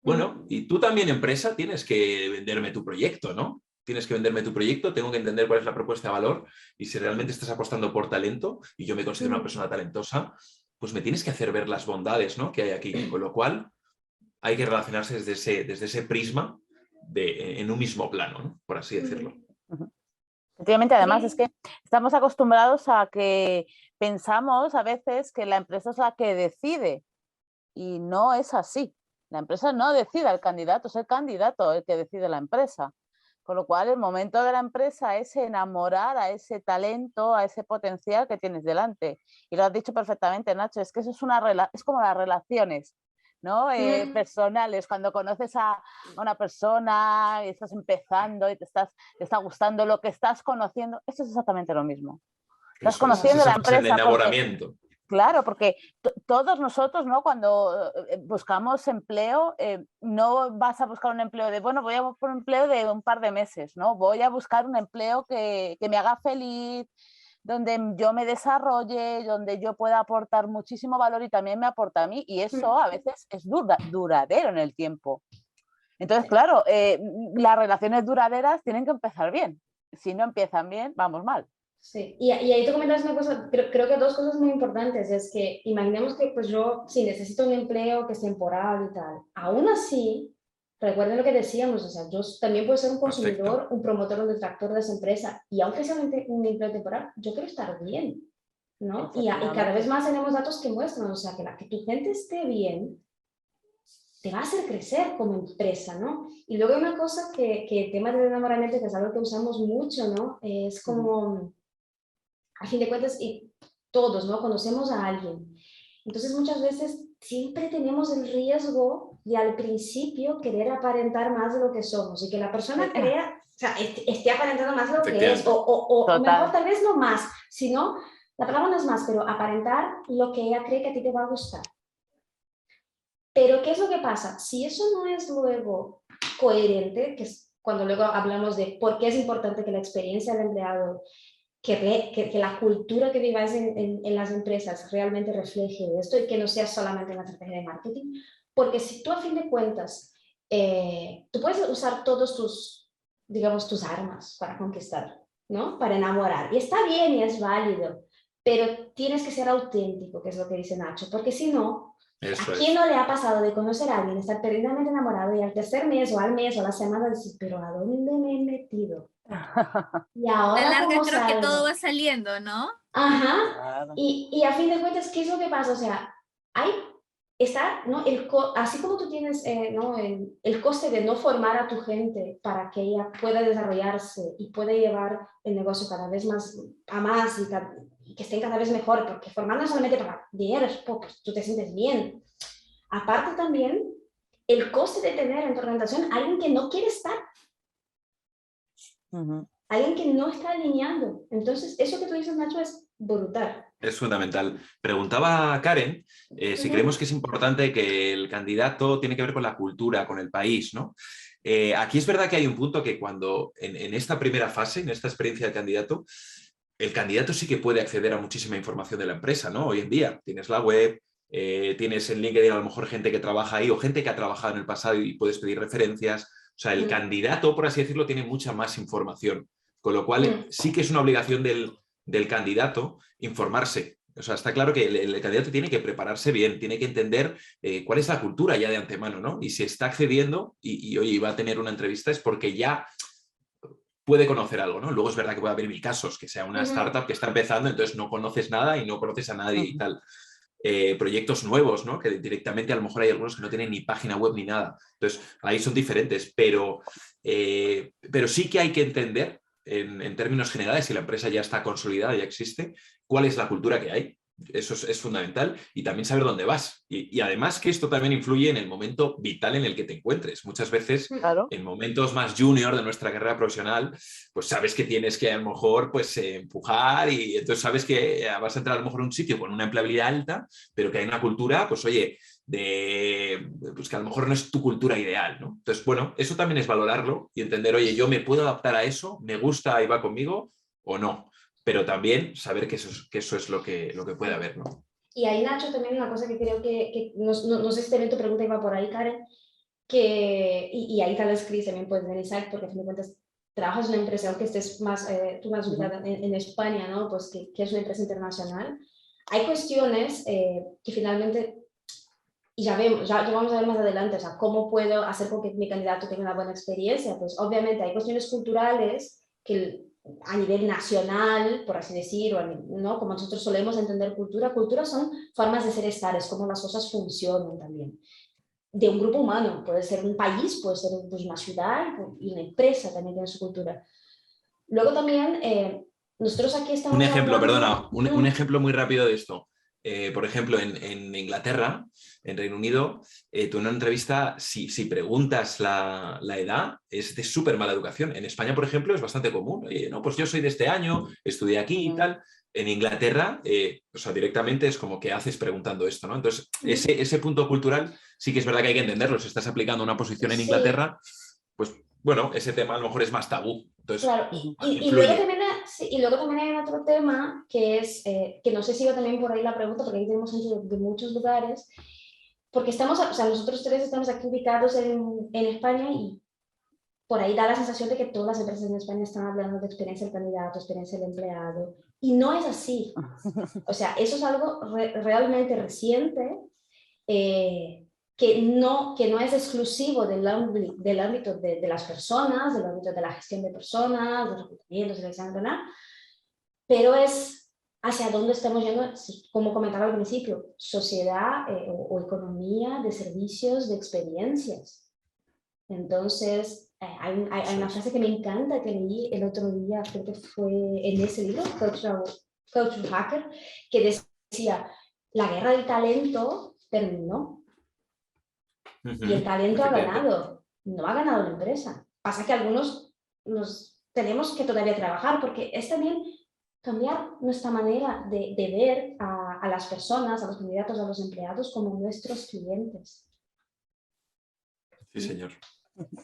Bueno, y tú también, empresa, tienes que venderme tu proyecto, ¿no? Tienes que venderme tu proyecto, tengo que entender cuál es la propuesta de valor y si realmente estás apostando por talento y yo me considero una persona talentosa, pues me tienes que hacer ver las bondades, ¿no?, que hay aquí. Con lo cual hay que relacionarse desde ese prisma en un mismo plano, ¿no?, por así decirlo. Efectivamente, además es que estamos acostumbrados a que pensamos a veces que la empresa es la que decide y no es así. La empresa no decide al candidato, es el candidato el que decide la empresa. Con lo cual, el momento de la empresa es enamorar a ese talento, a ese potencial que tienes delante. Y lo has dicho perfectamente, Nacho, es que eso es como las relaciones, ¿no?, personales. Cuando conoces a una persona y estás empezando y te está gustando lo que estás conociendo, esto es exactamente lo mismo. Estás conociendo la empresa. Es el enamoramiento. Claro, porque todos nosotros, ¿no?, cuando buscamos empleo, no vas a buscar un empleo bueno, voy a buscar un empleo de un par de meses, ¿no? Voy a buscar un empleo que me haga feliz, donde yo me desarrolle, donde yo pueda aportar muchísimo valor y también me aporta a mí, y eso a veces es duradero en el tiempo. Entonces, claro, las relaciones duraderas tienen que empezar bien. Si no empiezan bien, vamos mal. Sí, y ahí tú comentas una cosa, creo que dos cosas muy importantes, es que imaginemos que pues yo, si necesito un empleo que es temporal y tal, aún así, recuerden lo que decíamos, o sea, yo también puedo ser un consumidor, Perfecto. un promotor, un detractor de esa empresa, y aunque sea un empleo temporal, yo quiero estar bien, ¿no? Y cada vez más tenemos datos que muestran, o sea, que tu gente esté bien, te va a hacer crecer como empresa, ¿no? Y luego hay una cosa que el tema del enamoramiento, que es algo que usamos mucho, ¿no? Es como... A fin de cuentas, y todos, ¿no?, conocemos a alguien. Entonces, muchas veces siempre tenemos el riesgo de al principio querer aparentar más de lo que somos y que la persona crea, o sea, esté aparentando más de lo que es, o mejor tal vez no más, sino, la palabra no es más, pero aparentar lo que ella cree que a ti te va a gustar. Pero, ¿qué es lo que pasa? Si eso no es luego coherente, que es cuando luego hablamos de por qué es importante que la experiencia del empleado que la cultura que viváis en las empresas realmente refleje esto y que no sea solamente una estrategia de marketing. Porque si tú a fin de cuentas, tú puedes usar todos tus, digamos, tus armas para conquistar, ¿no? Para enamorar. Y está bien y es válido, pero tienes que ser auténtico, que es lo que dice Nacho, porque si no, Eso ¿a quién es. no le ha pasado de conocer a alguien, estar perdidamente enamorado y al tercer mes o al mes o a la semana decir, pero ¿a dónde me he metido? ¿Y A la ahora larga cómo creo que todo salgo? va saliendo, ¿no? Ajá. Claro. Y a fin de cuentas, ¿qué es lo que pasa? O sea, hay, está, ¿no? Así como tú tienes ¿no? el coste de no formar a tu gente para que ella pueda desarrollarse y pueda llevar el negocio cada vez más a más y que estén cada vez mejor, porque formar no solamente para dinero, es pues, tú te sientes bien. Aparte también, el coste de tener en tu organización alguien que no quiere estar, alguien que no está alineando. Entonces, eso que tú dices, Nacho, es brutal. Es fundamental. Preguntaba a Karen si creemos que es importante que el candidato tiene que ver con la cultura, con el país, ¿no? Aquí es verdad que hay un punto que cuando en esta primera fase, en esta experiencia de candidato, el candidato sí que puede acceder a muchísima información de la empresa, ¿no? Hoy en día tienes la web, tienes en LinkedIn a lo mejor gente que trabaja ahí o gente que ha trabajado en el pasado y puedes pedir referencias. O sea, el candidato, por así decirlo, tiene mucha más información. Con lo cual, sí que es una obligación del candidato informarse. O sea, está claro que el candidato tiene que prepararse bien, tiene que entender cuál es la cultura ya de antemano, ¿no? Y si está accediendo y oye, va a tener una entrevista es porque ya puede conocer algo, ¿no? Luego es verdad que puede haber mil casos, que sea una startup que está empezando, entonces no conoces nada y no conoces a nadie y tal. Proyectos nuevos, ¿no? Que directamente a lo mejor hay algunos que no tienen ni página web ni nada. Entonces, ahí son diferentes, pero sí que hay que entender, en términos generales, si la empresa ya está consolidada, ya existe, cuál es la cultura que hay. Eso es fundamental y también saber dónde vas. Y además que esto también influye en el momento vital en el que te encuentres. Muchas veces, Claro. en momentos más junior de nuestra carrera profesional, pues sabes que tienes que a lo mejor pues, empujar y entonces sabes que vas a entrar a lo mejor a un sitio con una empleabilidad alta, pero que hay una cultura, pues oye, pues que a lo mejor no es tu cultura ideal, ¿no? Entonces, bueno, eso también es valorarlo y entender, oye, yo me puedo adaptar a eso, me gusta y va conmigo o no, pero también saber que eso es lo que puede haber, ¿no? Y ahí, Nacho, también una cosa que creo que no sé si también tu pregunta iba por ahí, Karen, y ahí tal vez Chris también puede tener insight, porque a fin de cuentas trabajas en una empresa, aunque estés más, tú más ubicada en España, ¿no? Pues que es una empresa internacional. Hay cuestiones que finalmente, y ya vemos, ya vamos a ver más adelante, o sea, ¿cómo puedo hacer con que mi candidato tenga una buena experiencia? Pues obviamente hay cuestiones culturales que a nivel nacional, por así decir, ¿no? Como nosotros solemos entender cultura, cultura son formas de ser estar, es como las cosas funcionan también. De un grupo humano, puede ser un país, puede ser pues, una ciudad y una empresa también tiene su cultura. Luego también, nosotros aquí Un estamos ejemplo, perdona, hablando... un ejemplo muy rápido de esto. Por ejemplo, en Inglaterra, en Reino Unido, tú en una entrevista, si preguntas la edad, es de súper mala educación. En España, por ejemplo, es bastante común. Oye, no, pues yo soy de este año, estudié aquí y tal. En Inglaterra, o sea, directamente es como que haces preguntando esto, ¿no? Entonces, ese punto cultural sí que es verdad que hay que entenderlo. Si estás aplicando una posición en Sí, Inglaterra, pues bueno, ese tema a lo mejor es más tabú. Entonces, claro, y luego influye. también, sí, y luego también hay otro tema que es, que no sé si iba también por ahí la pregunta, porque aquí tenemos gente de muchos lugares, porque estamos, o sea, nosotros tres estamos aquí ubicados en España y por ahí da la sensación de que todas las empresas en España están hablando de experiencia del candidato, experiencia del empleado, y no es así. O sea, eso es algo realmente reciente, que no es exclusivo del ámbito de las personas, del ámbito de la gestión de personas, de reclutamiento, selección, ¿verdad? Pero es hacia dónde estamos yendo, como comentaba al principio, sociedad o economía de servicios, de experiencias. Entonces, hay una frase que me encanta, que leí el otro día, creo que fue en ese libro, Cultural Hacker, que decía, la guerra del talento terminó y el talento ha ganado, no ha ganado la empresa. Pasa que algunos nos tenemos que todavía trabajar porque es también cambiar nuestra manera de ver a las personas, a los candidatos, a los empleados como nuestros clientes. Sí, señor.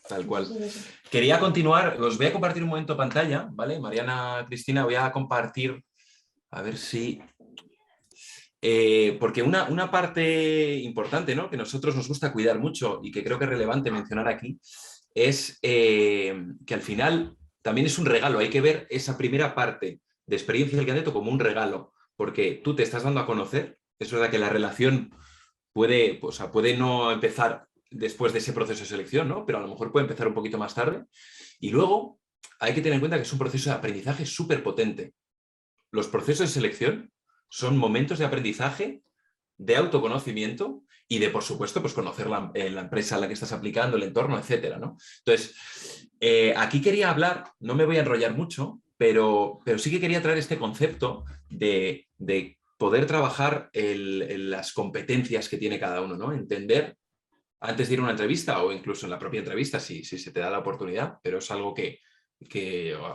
Tal cual. Sí, sí. Quería continuar, os voy a compartir un momento pantalla, ¿vale? Mariana, Cristina, voy a compartir, a ver si... porque una parte importante, ¿no?, que nosotros nos gusta cuidar mucho y que creo que es relevante mencionar aquí, es que al final también es un regalo. Hay que ver esa primera parte de experiencia del candidato como un regalo, porque tú te estás dando a conocer. Es verdad que la relación puede, o sea, puede no empezar después de ese proceso de selección, ¿no?, pero a lo mejor puede empezar un poquito más tarde. Y luego hay que tener en cuenta que es un proceso de aprendizaje súper potente. Los procesos de selección son momentos de aprendizaje, de autoconocimiento y de, por supuesto, pues conocer la empresa a la que estás aplicando, el entorno, etcétera, ¿no? Entonces, aquí quería hablar, no me voy a enrollar mucho, pero sí que quería traer este concepto de poder trabajar las competencias que tiene cada uno, ¿no? Entender antes de ir a una entrevista o incluso en la propia entrevista, si se te da la oportunidad, pero es algo que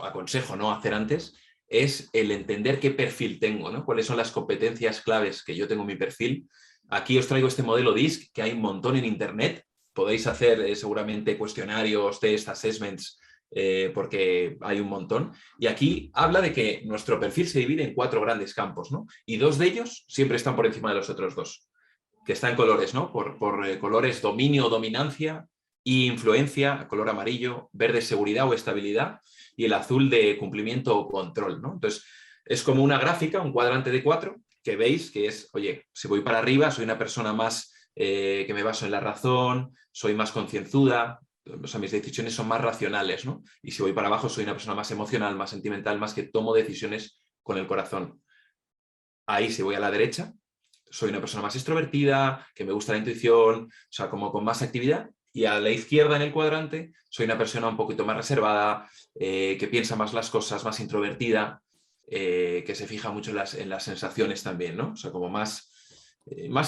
aconsejo no hacer antes, es el entender qué perfil tengo, ¿no? Cuáles son las competencias claves que yo tengo en mi perfil. Aquí os traigo este modelo DISC, que hay un montón en Internet. Podéis hacer seguramente cuestionarios, test, assessments, porque hay un montón. Y aquí habla de que nuestro perfil se divide en 4 grandes campos, ¿no? Y 2 de ellos siempre están por encima de los otros 2, que está en colores, ¿no? Por colores dominio o dominancia, y influencia, color amarillo, verde seguridad o estabilidad, y el azul de cumplimiento o control, ¿no? Entonces, es como una gráfica, un cuadrante de 4, que veis que es, oye, si voy para arriba, soy una persona más que me baso en la razón, soy más concienzuda, o sea, mis decisiones son más racionales, ¿no? Y si voy para abajo, soy una persona más emocional, más sentimental, más que tomo decisiones con el corazón. Ahí, si voy a la derecha, soy una persona más extrovertida, que me gusta la intuición, o sea, como con más actividad. Y a la izquierda en el cuadrante soy una persona un poquito más reservada, que piensa más las cosas, más introvertida, que se fija mucho en las sensaciones también, ¿no? O sea, como más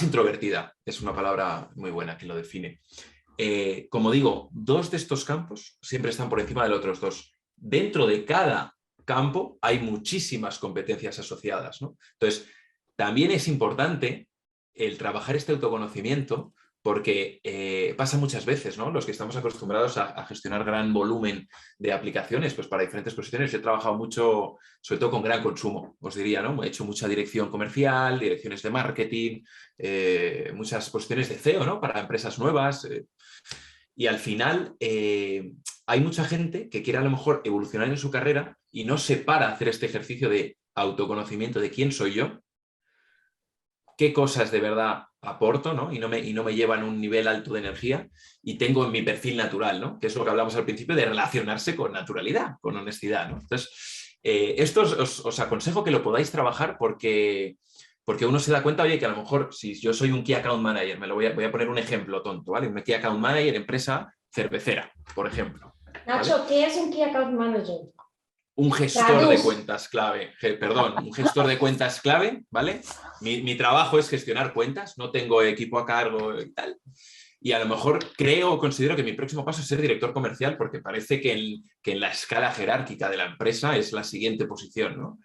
introvertida. Es una palabra muy buena que lo define. Como digo, 2 de estos campos siempre están por encima de los otros 2. Dentro de cada campo hay muchísimas competencias asociadas, ¿no? Entonces, también es importante el trabajar este autoconocimiento, porque pasa muchas veces, ¿no? Los que estamos acostumbrados a gestionar gran volumen de aplicaciones, pues para diferentes posiciones. Yo he trabajado mucho, sobre todo con gran consumo, os diría, ¿no? He hecho mucha dirección comercial, direcciones de marketing, muchas posiciones de CEO, ¿no? Para empresas nuevas. Y al final hay mucha gente que quiere a lo mejor evolucionar en su carrera y no se para a hacer este ejercicio de autoconocimiento de quién soy yo, qué cosas de verdad aporto, ¿no? Y no me llevan a un nivel alto de energía, y tengo en mi perfil natural, ¿no? Que es lo que hablamos al principio, de relacionarse con naturalidad, con honestidad, ¿no? Entonces, esto os aconsejo que lo podáis trabajar, porque uno se da cuenta, oye, que a lo mejor si yo soy un Key Account Manager, voy a poner un ejemplo tonto, ¿vale? Un Key Account Manager, empresa cervecera, por ejemplo. Nacho, ¿vale? ¿qué es un Key Account Manager? Un gestor de cuentas clave, un gestor de cuentas clave, ¿vale? Mi trabajo es gestionar cuentas, no tengo equipo a cargo y tal. Y a lo mejor creo o considero que mi próximo paso es ser director comercial, porque parece que en la escala jerárquica de la empresa es la siguiente posición, ¿no?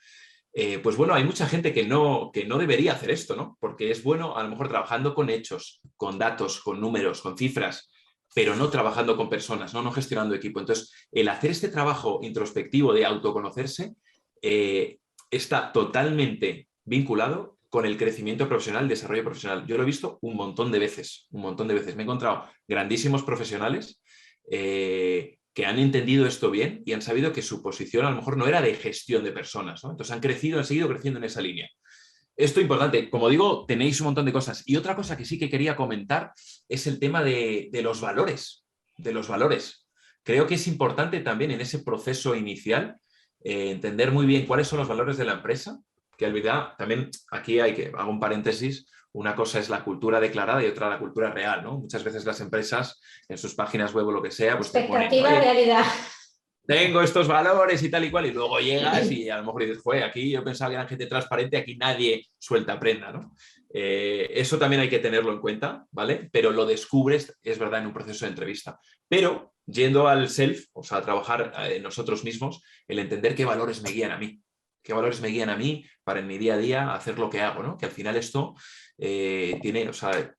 Pues bueno, hay mucha gente que no debería hacer esto, ¿no? Porque es bueno a lo mejor trabajando con hechos, con datos, con números, con cifras, pero no trabajando con personas, no gestionando equipo. Entonces, el hacer este trabajo introspectivo de autoconocerse está totalmente vinculado con el crecimiento profesional, el desarrollo profesional. Yo lo he visto un montón de veces, un montón de veces. Me he encontrado grandísimos profesionales que han entendido esto bien y han sabido que su posición a lo mejor no era de gestión de personas, ¿no? Entonces han seguido creciendo en esa línea. Esto es importante. Como digo, tenéis un montón de cosas. Y otra cosa que sí que quería comentar es el tema de los valores. De los valores. Creo que es importante también en ese proceso inicial entender muy bien cuáles son los valores de la empresa, que olvidar, también aquí hago un paréntesis, una cosa es la cultura declarada y otra la cultura real, ¿no? Muchas veces las empresas en sus páginas web o lo que sea, pues te ponen, Expectativa, realidad. tengo estos valores y tal y cual, y luego llegas y a lo mejor dices, joder, aquí yo pensaba que era gente transparente, aquí nadie suelta prenda, ¿no? Eso también hay que tenerlo en cuenta, ¿vale? Pero lo descubres, es verdad, en un proceso de entrevista. Pero yendo al self, o sea, a trabajar nosotros mismos, el entender qué valores me guían a mí. Qué valores me guían a mí para en mi día a día hacer lo que hago, ¿no? Que al final esto tiene, o sea,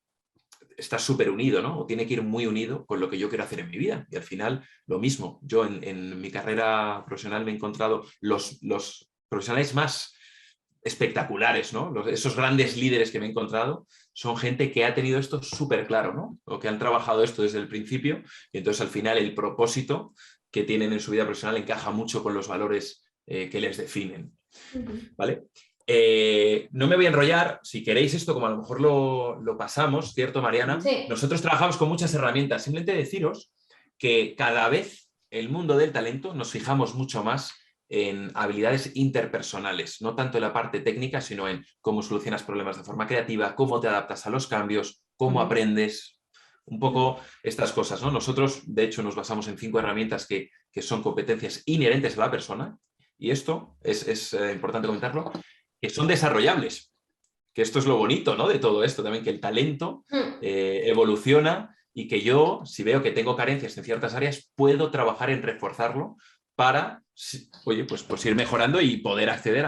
está súper unido, ¿no? O tiene que ir muy unido con lo que yo quiero hacer en mi vida. Y al final, lo mismo. Yo en mi carrera profesional me he encontrado los profesionales más espectaculares, ¿no? Esos grandes líderes que me he encontrado son gente que ha tenido esto súper claro, ¿no? O que han trabajado esto desde el principio y entonces al final el propósito que tienen en su vida profesional encaja mucho con los valores que les definen, ¿vale? No me voy a enrollar, si queréis esto, como a lo mejor lo pasamos, ¿cierto, Mariana? Sí. Nosotros trabajamos con muchas herramientas, simplemente deciros que cada vez el mundo del talento nos fijamos mucho más en habilidades interpersonales, no tanto en la parte técnica, sino en cómo solucionas problemas de forma creativa, cómo te adaptas a los cambios, cómo aprendes, un poco estas cosas, ¿no? Nosotros, de hecho, nos basamos en 5 herramientas que son competencias inherentes a la persona, y esto es importante comentarlo, que son desarrollables, que esto es lo bonito, ¿no? De todo esto también, que el talento evoluciona y que yo, si veo que tengo carencias en ciertas áreas, puedo trabajar en reforzarlo para, oye, pues ir mejorando y poder acceder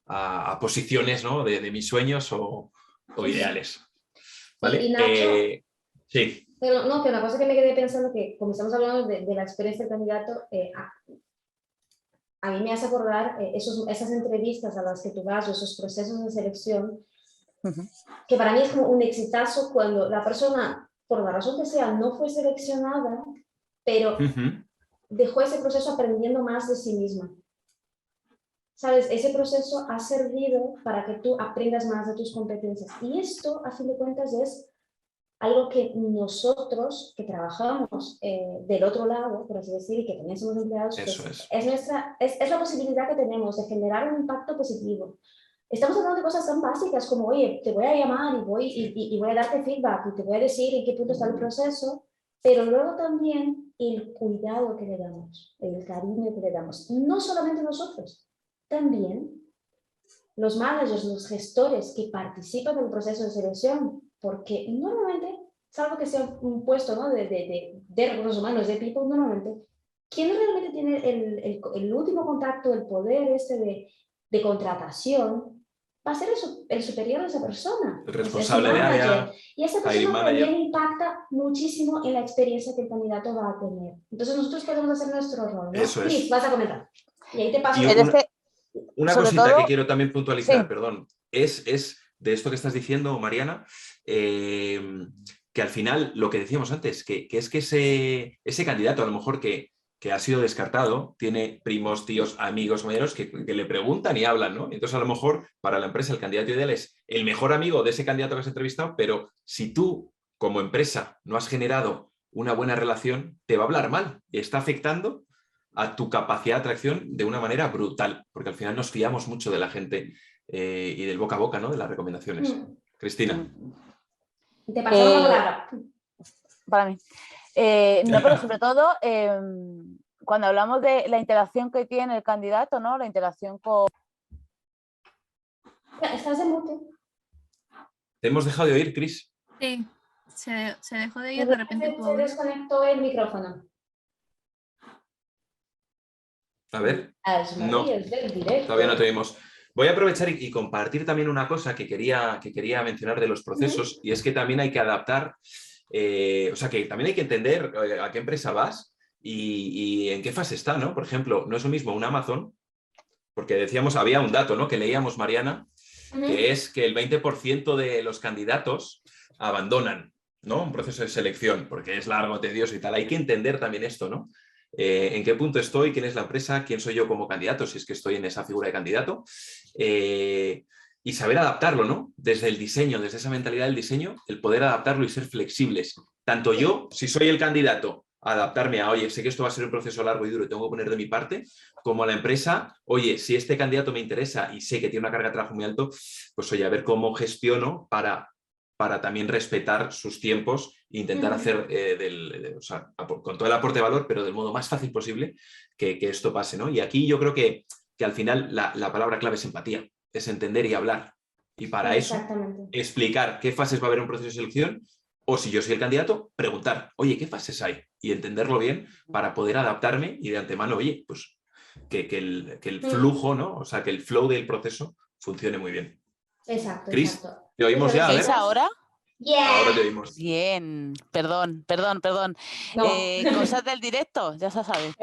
a posiciones, ¿no? de mis sueños o ideales. ¿Vale? Y Nacho, sí. pero no, que una cosa que me quedé pensando, que como estamos hablando de la experiencia del candidato, a mí me hace acordar esas entrevistas a las que tú vas, o esos procesos de selección, que para mí es como un exitazo cuando la persona, por la razón que sea, no fue seleccionada, pero dejó ese proceso aprendiendo más de sí misma. ¿Sabes? Ese proceso ha servido para que tú aprendas más de tus competencias. Y esto, a fin de cuentas, es algo que nosotros, que trabajamos del otro lado, por así decir, y que también somos empleados, pues, es la posibilidad que tenemos de generar un impacto positivo. Estamos hablando de cosas tan básicas como, oye, te voy a llamar y voy a darte feedback y te voy a decir en qué punto está el proceso, pero luego también el cuidado que le damos, el cariño que le damos, no solamente nosotros, también los managers, los gestores que participan del proceso de selección, porque normalmente, salvo que sea un puesto, ¿no? de recursos humanos, de people, normalmente, ¿quién realmente tiene el último contacto, el poder de contratación? Va a ser el superior de esa persona. El responsable de área. Y esa persona también impacta muchísimo en la experiencia que el candidato va a tener. Entonces nosotros podemos hacer nuestro rol, ¿no? Eso es. Chris, vas a comentar. Y ahí te paso. Una cosita que quiero también puntualizar, perdón, es de esto que estás diciendo, Mariana, que al final lo que decíamos antes, que es que ese candidato a lo mejor que ha sido descartado tiene primos, tíos, amigos, compañeros que le preguntan y hablan, ¿no? Entonces a lo mejor para la empresa el candidato ideal es el mejor amigo de ese candidato que has entrevistado, pero si tú como empresa no has generado una buena relación, te va a hablar mal y está afectando a tu capacidad de atracción de una manera brutal, porque al final nos fiamos mucho de la gente y del boca a boca, ¿no? De las recomendaciones. Cristina. Te paso la palabra. Para mí. No, pero sobre todo, cuando hablamos de la interacción que tiene el candidato, ¿no? La interacción con... ¿Estás en mute? ¿Te hemos dejado de oír, Cris? Sí, se dejó de oír de repente tu audio. Se desconectó el micrófono. A ver. No, todavía no te oímos. Voy a aprovechar y compartir también una cosa que quería mencionar de los procesos, y es que también hay que adaptar, o sea, que también hay que entender a qué empresa vas y en qué fase está, ¿no? Por ejemplo, no es lo mismo un Amazon, porque decíamos, había un dato, ¿no? Que leíamos, Mariana, que es que el 20% de los candidatos abandonan, ¿no? Un proceso de selección, porque es largo, tedioso y tal. Hay que entender también esto, ¿no? En qué punto estoy, quién es la empresa, quién soy yo como candidato, si es que estoy en esa figura de candidato, y saber adaptarlo, ¿no? Desde el diseño, desde esa mentalidad del diseño, el poder adaptarlo y ser flexibles. Tanto yo, si soy el candidato, adaptarme a, oye, sé que esto va a ser un proceso largo y duro y tengo que poner de mi parte, como a la empresa, oye, si este candidato me interesa y sé que tiene una carga de trabajo muy alto, pues oye, a ver cómo gestiono para también respetar sus tiempos e intentar hacer o sea, con todo el aporte de valor, pero del modo más fácil posible que esto pase, ¿no? Y aquí yo creo que al final la palabra clave es empatía, es entender y hablar. Y para eso, explicar qué fases va a haber en un proceso de selección, o si yo soy el candidato, preguntar, oye, ¿qué fases hay? Y entenderlo bien para poder adaptarme y de antemano, oye, pues que el flujo, ¿no? O sea, que el flow del proceso funcione muy bien. Exacto, Cris, exacto. ¿te oímos ya? ¿Es ahora? Ahora te oímos. Bien, perdón. No. Cosas del directo, ya se sabe.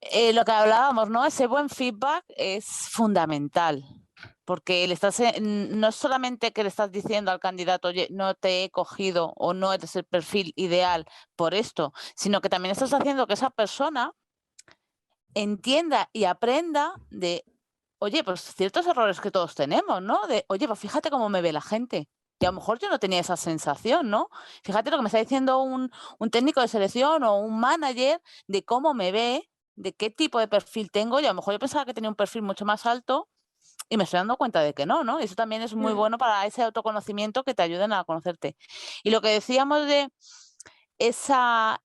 ¿Eh? Lo que hablábamos, ¿no? Ese buen feedback es fundamental. Porque no es solamente que le estás diciendo al candidato, oye, no te he cogido o no eres el perfil ideal por esto, sino que también estás haciendo que esa persona entienda y aprenda de, oye, pues ciertos errores que todos tenemos, ¿no? De, oye, pues fíjate cómo me ve la gente. Y a lo mejor yo no tenía esa sensación, ¿no? Fíjate lo que me está diciendo un técnico de selección o un manager de cómo me ve, de qué tipo de perfil tengo. Y a lo mejor yo pensaba que tenía un perfil mucho más alto y me estoy dando cuenta de que no, ¿no? Eso también es muy bueno para ese autoconocimiento que te ayuden a conocerte. Y lo que decíamos de esa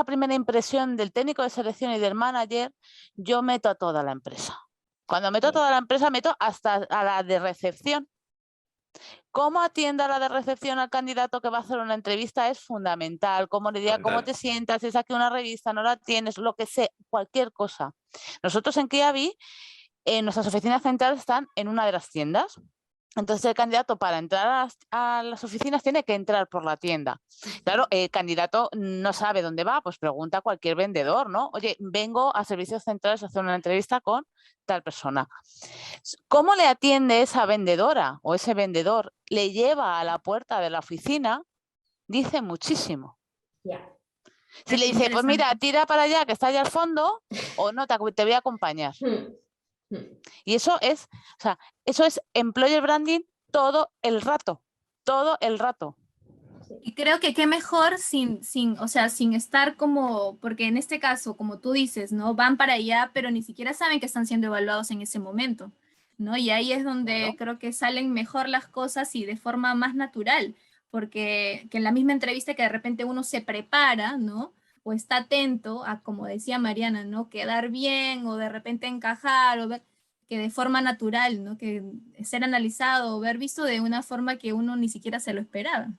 primera impresión del técnico de selección y del manager, yo meto a toda la empresa. Cuando meto a toda la empresa, meto hasta a la de recepción. Cómo atienda la de recepción al candidato que va a hacer una entrevista es fundamental. Cómo le diga, cómo te sientas, si saque una revista, no la tienes, lo que sea, cualquier cosa. Nosotros en Kiabi, nuestras oficinas centrales están en una de las tiendas. Entonces el candidato para entrar a las oficinas tiene que entrar por la tienda. Claro, el candidato no sabe dónde va, pues pregunta a cualquier vendedor, ¿no? Oye, vengo a servicios centrales a hacer una entrevista con tal persona. ¿Cómo le atiende esa vendedora o ese vendedor? Le lleva a la puerta de la oficina, dice muchísimo. Yeah. Si le dice, pues mira, tira para allá, que está allá al fondo, o no, te voy a acompañar. Y eso es employer branding todo el rato. Y creo que qué mejor sin estar como, porque en este caso, como tú dices, ¿no? Van para allá, pero ni siquiera saben que están siendo evaluados en ese momento, ¿no? Y ahí es donde creo que salen mejor las cosas y de forma más natural, porque que en la misma entrevista que de repente uno se prepara, ¿no? O está atento a, como decía Mariana, ¿no? Quedar bien o de repente encajar o ver que de forma natural, ¿no? Que ser analizado o ver visto de una forma que uno ni siquiera se lo esperaba.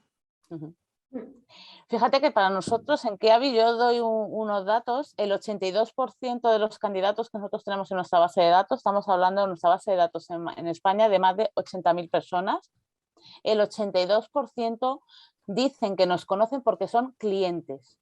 Fíjate que para nosotros en Kiabi yo doy unos datos, el 82% de los candidatos que nosotros tenemos en nuestra base de datos, estamos hablando de nuestra base de datos en España de más de 80.000 personas, el 82% dicen que nos conocen porque son clientes.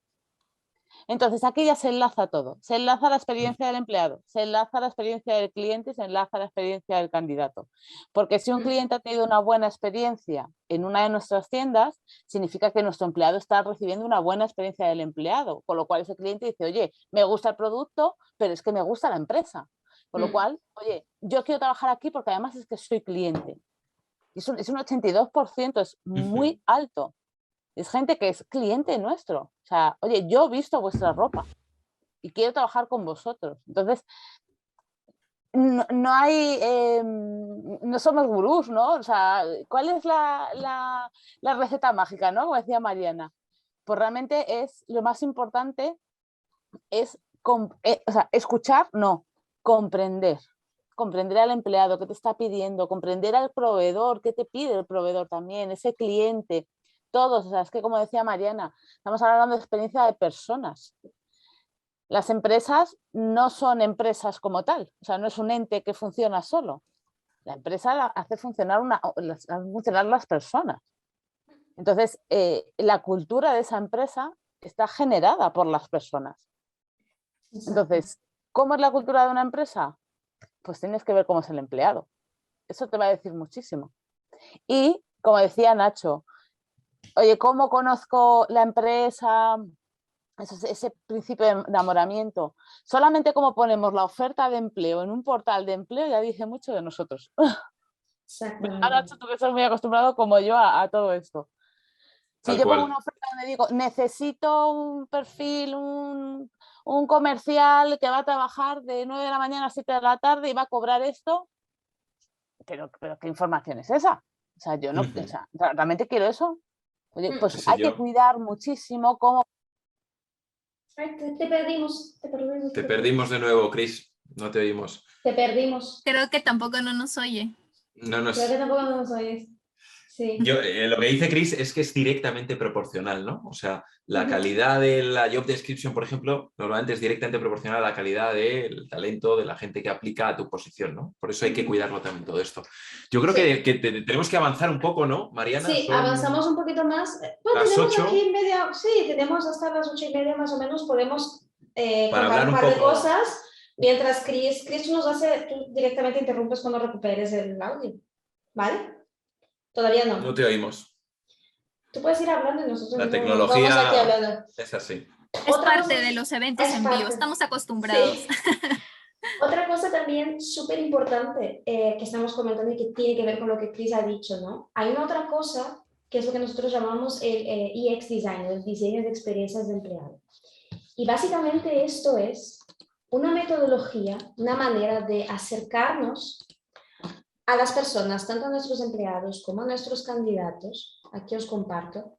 Entonces aquí ya se enlaza todo, se enlaza la experiencia del empleado, se enlaza la experiencia del cliente y se enlaza la experiencia del candidato. Porque si un cliente ha tenido una buena experiencia en una de nuestras tiendas, significa que nuestro empleado está recibiendo una buena experiencia del empleado, con lo cual ese cliente dice, oye, me gusta el producto, pero es que me gusta la empresa. Con lo cual, oye, yo quiero trabajar aquí porque además es que soy cliente. Es un 82%, es muy alto. Es gente que es cliente nuestro. O sea, oye, yo he visto vuestra ropa y quiero trabajar con vosotros. Entonces, no hay, no somos gurús, ¿no? O sea, ¿cuál es la receta mágica, ¿no? Como decía Mariana. Pues realmente es lo más importante es escuchar, no, comprender. Comprender al empleado, qué te está pidiendo, comprender al proveedor, qué te pide el proveedor también, ese cliente. Todos, o sea, es que como decía Mariana, estamos hablando de experiencia de personas. Las empresas no son empresas como tal, o sea, no es un ente que funciona solo. La empresa hace funcionar las personas. Entonces, la cultura de esa empresa está generada por las personas. Entonces, ¿cómo es la cultura de una empresa? Pues tienes que ver cómo es el empleado. Eso te va a decir muchísimo. Y, como decía Nacho, oye, ¿cómo conozco la empresa? Ese principio de enamoramiento. Solamente como ponemos la oferta de empleo en un portal de empleo ya dice mucho de nosotros. Ahora tú que estás muy acostumbrado como yo a todo esto. Si yo pongo una oferta donde digo, necesito un perfil, un comercial que va a trabajar de 9 de la mañana a 7 de la tarde y va a cobrar esto, pero ¿qué información es esa? O sea, yo no, o sea, ¿realmente quiero eso? Oye, pues hay que cuidar muchísimo cómo... Te perdimos. Te perdimos de nuevo, Cris. No te oímos. Te perdimos. Creo que tampoco no nos oye. No nos... Creo que tampoco nos oyes. Sí. Lo que dice Chris es que es directamente proporcional, ¿no? O sea, la calidad de la job description, por ejemplo, normalmente es directamente proporcional a la calidad del talento de la gente que aplica a tu posición, ¿no? Por eso hay que cuidarlo también todo esto. Yo creo Sí. que tenemos que avanzar un poco, ¿no, Mariana? Sí, Son avanzamos un poquito más. Bueno, las tenemos 8 aquí media, sí, tenemos hasta las 8:30 más o menos, podemos para contar hablar un un par de poco. cosas, mientras Chris tú nos hace, tú directamente interrumpes cuando recuperes el audio, ¿vale? Todavía No no. te oímos. Tú puedes ir hablando y nosotros La vamos aquí tecnología hablando. es así. Es Otra parte cosa de los eventos es en vivo, parte. estamos acostumbrados. Sí. Otra cosa también súper importante que estamos comentando y que tiene que ver con lo que Chris ha dicho, ¿no? Hay una otra cosa que es lo que nosotros llamamos el EX Design, el diseño de experiencias de empleado. Y básicamente esto es una metodología, una manera de acercarnos a las personas, tanto a nuestros empleados como a nuestros candidatos, aquí os comparto,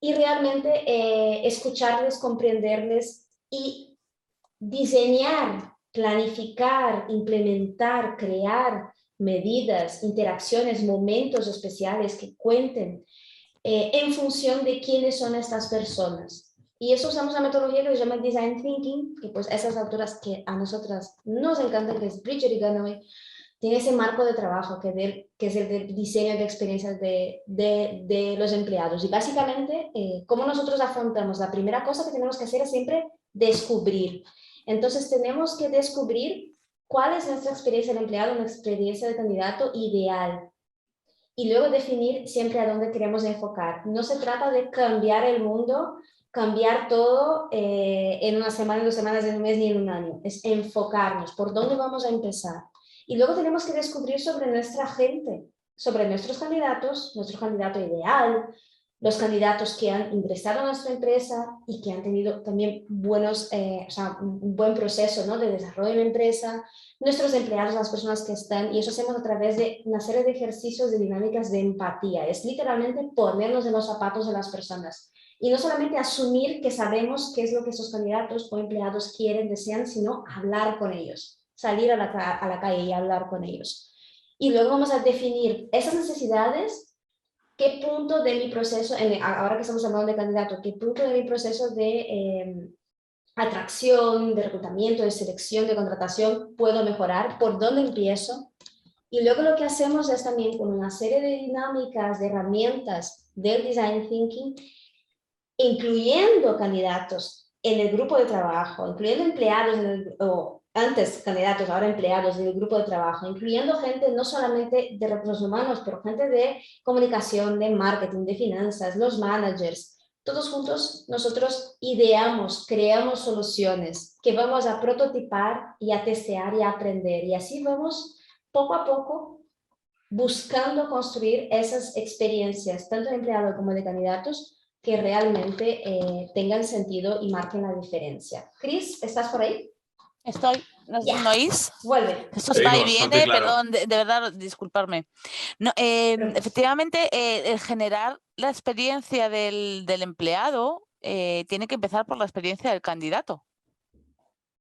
y realmente escucharles, comprenderles y diseñar, planificar, implementar, crear medidas, interacciones, momentos especiales que cuenten en función de quiénes son estas personas. Y eso usamos la metodología que se llama Design Thinking, que pues a esas autoras que a nosotras nos encantan, que es Bridger y Gunaway, tiene ese marco de trabajo que es el de diseño de experiencias de los empleados. Y básicamente, cómo nosotros afrontamos, la primera cosa que tenemos que hacer es siempre descubrir. Entonces tenemos que descubrir cuál es nuestra experiencia de empleado, una experiencia de candidato ideal. Y luego definir siempre a dónde queremos enfocar. No se trata de cambiar el mundo, cambiar todo en una semana, en 2 semanas, en un mes ni en un año. Es enfocarnos por dónde vamos a empezar. Y luego tenemos que descubrir sobre nuestra gente, sobre nuestros candidatos, nuestro candidato ideal, los candidatos que han ingresado a nuestra empresa y que han tenido también un buen proceso, ¿no?, de desarrollo en la empresa, nuestros empleados, las personas que están, y eso hacemos a través de una serie de ejercicios de dinámicas de empatía. Es literalmente ponernos en los zapatos de las personas y no solamente asumir que sabemos qué es lo que esos candidatos o empleados quieren, desean, sino hablar con ellos, salir a la calle y hablar con ellos. Y luego vamos a definir esas necesidades. ¿Qué punto de mi proceso, ahora que estamos hablando de candidato, qué punto de mi proceso de atracción, de reclutamiento, de selección, de contratación puedo mejorar? ¿Por dónde empiezo? Y luego lo que hacemos es también con una serie de dinámicas, de herramientas del Design Thinking, incluyendo candidatos en el grupo de trabajo, incluyendo empleados, antes candidatos, ahora empleados del grupo de trabajo, incluyendo gente no solamente de recursos humanos, pero gente de comunicación, de marketing, de finanzas, los managers. Todos juntos nosotros ideamos, creamos soluciones que vamos a prototipar y a testear y a aprender. Y así vamos poco a poco buscando construir esas experiencias, tanto de empleados como de candidatos, que realmente tengan sentido y marquen la diferencia. Chris, ¿estás por ahí? Estoy, ¿no Yeah. oís? Vuelve. Esto va y Oímos, alto y viene, claro. perdón, de verdad, disculparme. No, efectivamente, el generar la experiencia del empleado tiene que empezar por la experiencia del candidato,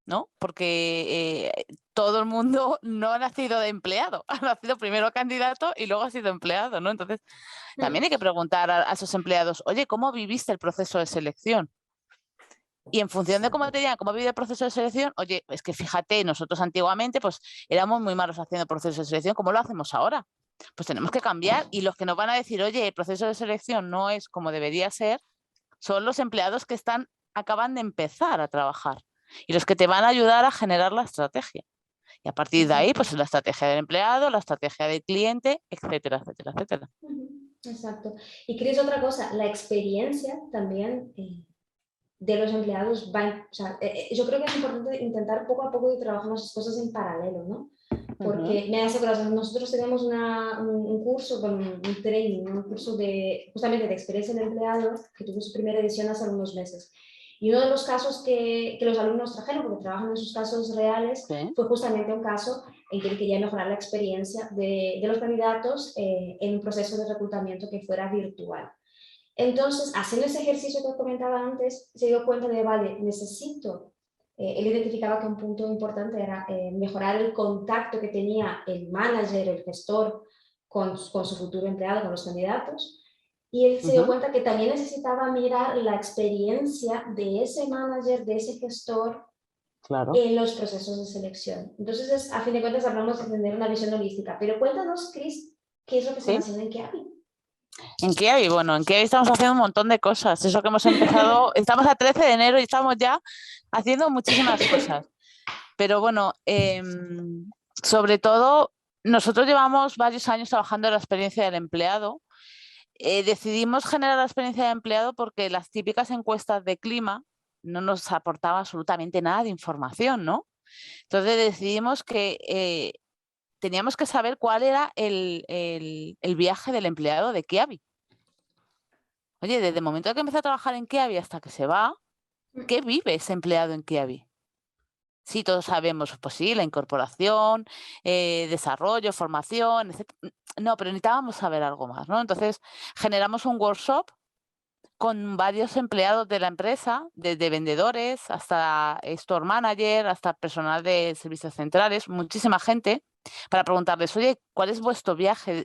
¿no? Porque todo el mundo no ha nacido de empleado, ha nacido primero candidato y luego ha sido empleado, ¿no? Entonces, también hay que preguntar a esos empleados, oye, ¿cómo viviste el proceso de selección? Y en función de cómo te digan, cómo vive el proceso de selección, oye, es que fíjate, nosotros antiguamente pues éramos muy malos haciendo procesos de selección, ¿cómo lo hacemos ahora? Pues tenemos que cambiar y los que nos van a decir, oye, el proceso de selección no es como debería ser, son los empleados que acaban de empezar a trabajar y los que te van a ayudar a generar la estrategia. Y a partir de ahí, pues la estrategia del empleado, la estrategia del cliente, etcétera, etcétera, etcétera. Exacto. Y Chris, otra cosa, la experiencia también de los empleados yo creo que es importante intentar poco a poco ir trabajando esas cosas en paralelo, ¿no? Porque me hace corazón, nosotros tenemos un curso, un training, un curso justamente de experiencia del empleado que tuvo su primera edición hace unos meses. Y uno de los casos que los alumnos trajeron, porque trabajan en sus casos reales, fue justamente un caso en que él quería mejorar la experiencia de los candidatos en un proceso de reclutamiento que fuera virtual. Entonces, haciendo ese ejercicio que comentaba antes, se dio cuenta de, vale, él identificaba que un punto importante era mejorar el contacto que tenía el manager, el gestor, con su futuro empleado, con los candidatos. Y él se dio cuenta que también necesitaba mirar la experiencia de ese manager, de ese gestor, Claro. en los procesos de selección. Entonces, a fin de cuentas, hablamos de tener una visión holística. Pero cuéntanos, Cris, ¿qué es lo que están haciendo en Kiabi? En Kiabi, bueno, en Kiabi estamos haciendo un montón de cosas. Eso que hemos empezado, estamos a 13 de enero y estamos ya haciendo muchísimas cosas. Pero bueno, sobre todo, nosotros llevamos varios años trabajando en la experiencia del empleado. Decidimos generar la experiencia del empleado porque las típicas encuestas de clima no nos aportaban absolutamente nada de información, ¿no? Entonces decidimos que teníamos que saber cuál era el viaje del empleado de Kiabi. Oye, desde el momento que empieza a trabajar en Kiabi hasta que se va, ¿qué vive ese empleado en Kiabi? Sí, todos sabemos, pues sí, la incorporación, desarrollo, formación, etc. No, pero necesitábamos saber algo más, ¿no? Entonces generamos un workshop con varios empleados de la empresa, desde vendedores hasta store manager, hasta personal de servicios centrales, muchísima gente, para preguntarles, oye, ¿cuál es vuestro viaje?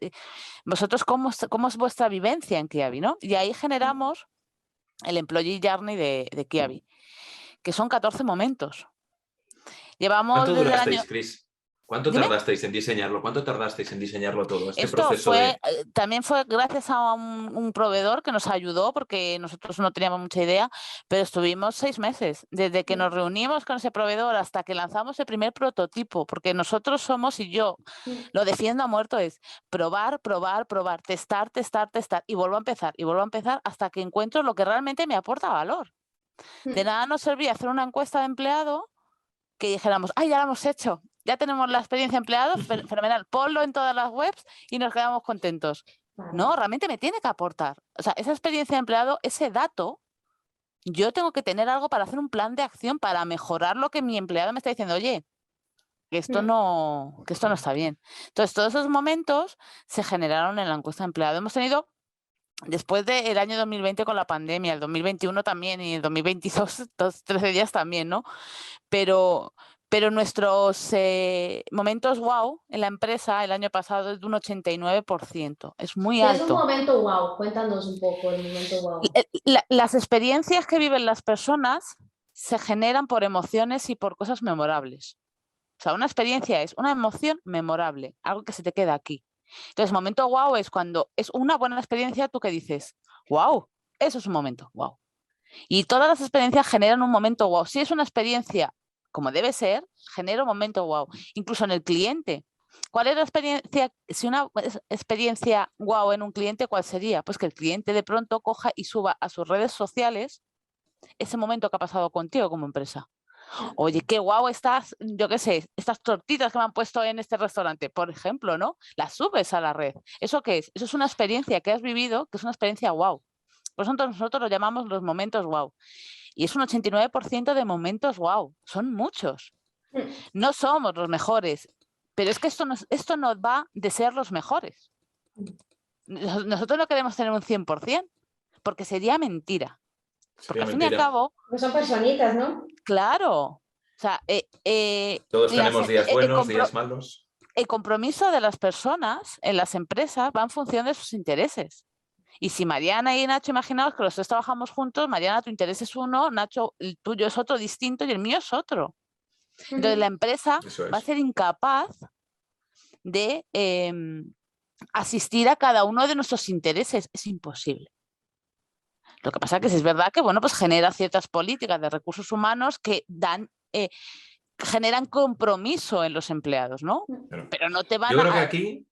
¿Vosotros cómo es vuestra vivencia en Kiabi, ¿no? Y ahí generamos el Employee Journey de Kiabi, que son 14 momentos. Llevamos ¿Cuánto desde durasteis, el año... Cris? ¿Cuánto Dime. tardasteis en diseñarlo? ¿Cuánto tardasteis en diseñarlo todo? Este Esto proceso de... también fue gracias a un proveedor que nos ayudó porque nosotros no teníamos mucha idea, pero estuvimos 6 meses, desde que nos reunimos con ese proveedor hasta que lanzamos el primer prototipo, porque nosotros somos, y yo lo defiendo a muerto, es probar, probar, probar, testar, testar, testar, y vuelvo a empezar hasta que encuentro lo que realmente me aporta valor. De nada nos servía hacer una encuesta de empleado que dijéramos, ¡ay, ya lo hemos hecho! Ya tenemos la experiencia empleado, fenomenal, ponlo en todas las webs y nos quedamos contentos. No, realmente me tiene que aportar. O sea, esa experiencia de empleado, ese dato, yo tengo que tener algo para hacer un plan de acción para mejorar lo que mi empleado me está diciendo, oye, que esto no está bien. Entonces, todos esos momentos se generaron en la encuesta de empleado. Hemos tenido, después del año 2020 con la pandemia, el 2021 también y el 2022, 13 días también, ¿no? Pero nuestros momentos wow en la empresa el año pasado es de un 89%. Es muy ¿Qué es un alto. momento wow? Cuéntanos un poco el momento wow. Las experiencias que viven las personas se generan por emociones y por cosas memorables. O sea, una experiencia es una emoción memorable, algo que se te queda aquí. Entonces, momento wow es cuando es una buena experiencia, tú que dices, wow, eso es un momento wow. Y todas las experiencias generan un momento wow. Si es una experiencia como debe ser, genera un momento wow. Incluso en el cliente. ¿Cuál es la experiencia? Si una experiencia wow en un cliente, ¿cuál sería? Pues que el cliente de pronto coja y suba a sus redes sociales ese momento que ha pasado contigo como empresa. Oye, qué guau estás, yo qué sé, estas tortitas que me han puesto en este restaurante, por ejemplo, ¿no? Las subes a la red. ¿Eso qué es? Eso es una experiencia que has vivido, que es una experiencia guau. Por eso nosotros lo llamamos los momentos guau. Y es un 89% de momentos guau. Son muchos. No somos los mejores, pero es que esto nos va de ser los mejores. Nosotros no queremos tener un 100%, porque sería mentira. Porque al fin y al cabo... Pues son personitas, ¿no? Claro. O sea, todos tenemos días buenos, días malos. El compromiso de las personas en las empresas va en función de sus intereses. Y si Mariana y Nacho, imaginaos que los tres trabajamos juntos, Mariana, tu interés es uno, Nacho, el tuyo es otro distinto y el mío es otro. Entonces la empresa va a ser incapaz de asistir a cada uno de nuestros intereses. Es imposible. Lo que pasa es que es verdad que, bueno, pues genera ciertas políticas de recursos humanos que dan, generan compromiso en los empleados, ¿no? Pero no te van a... Yo creo que aquí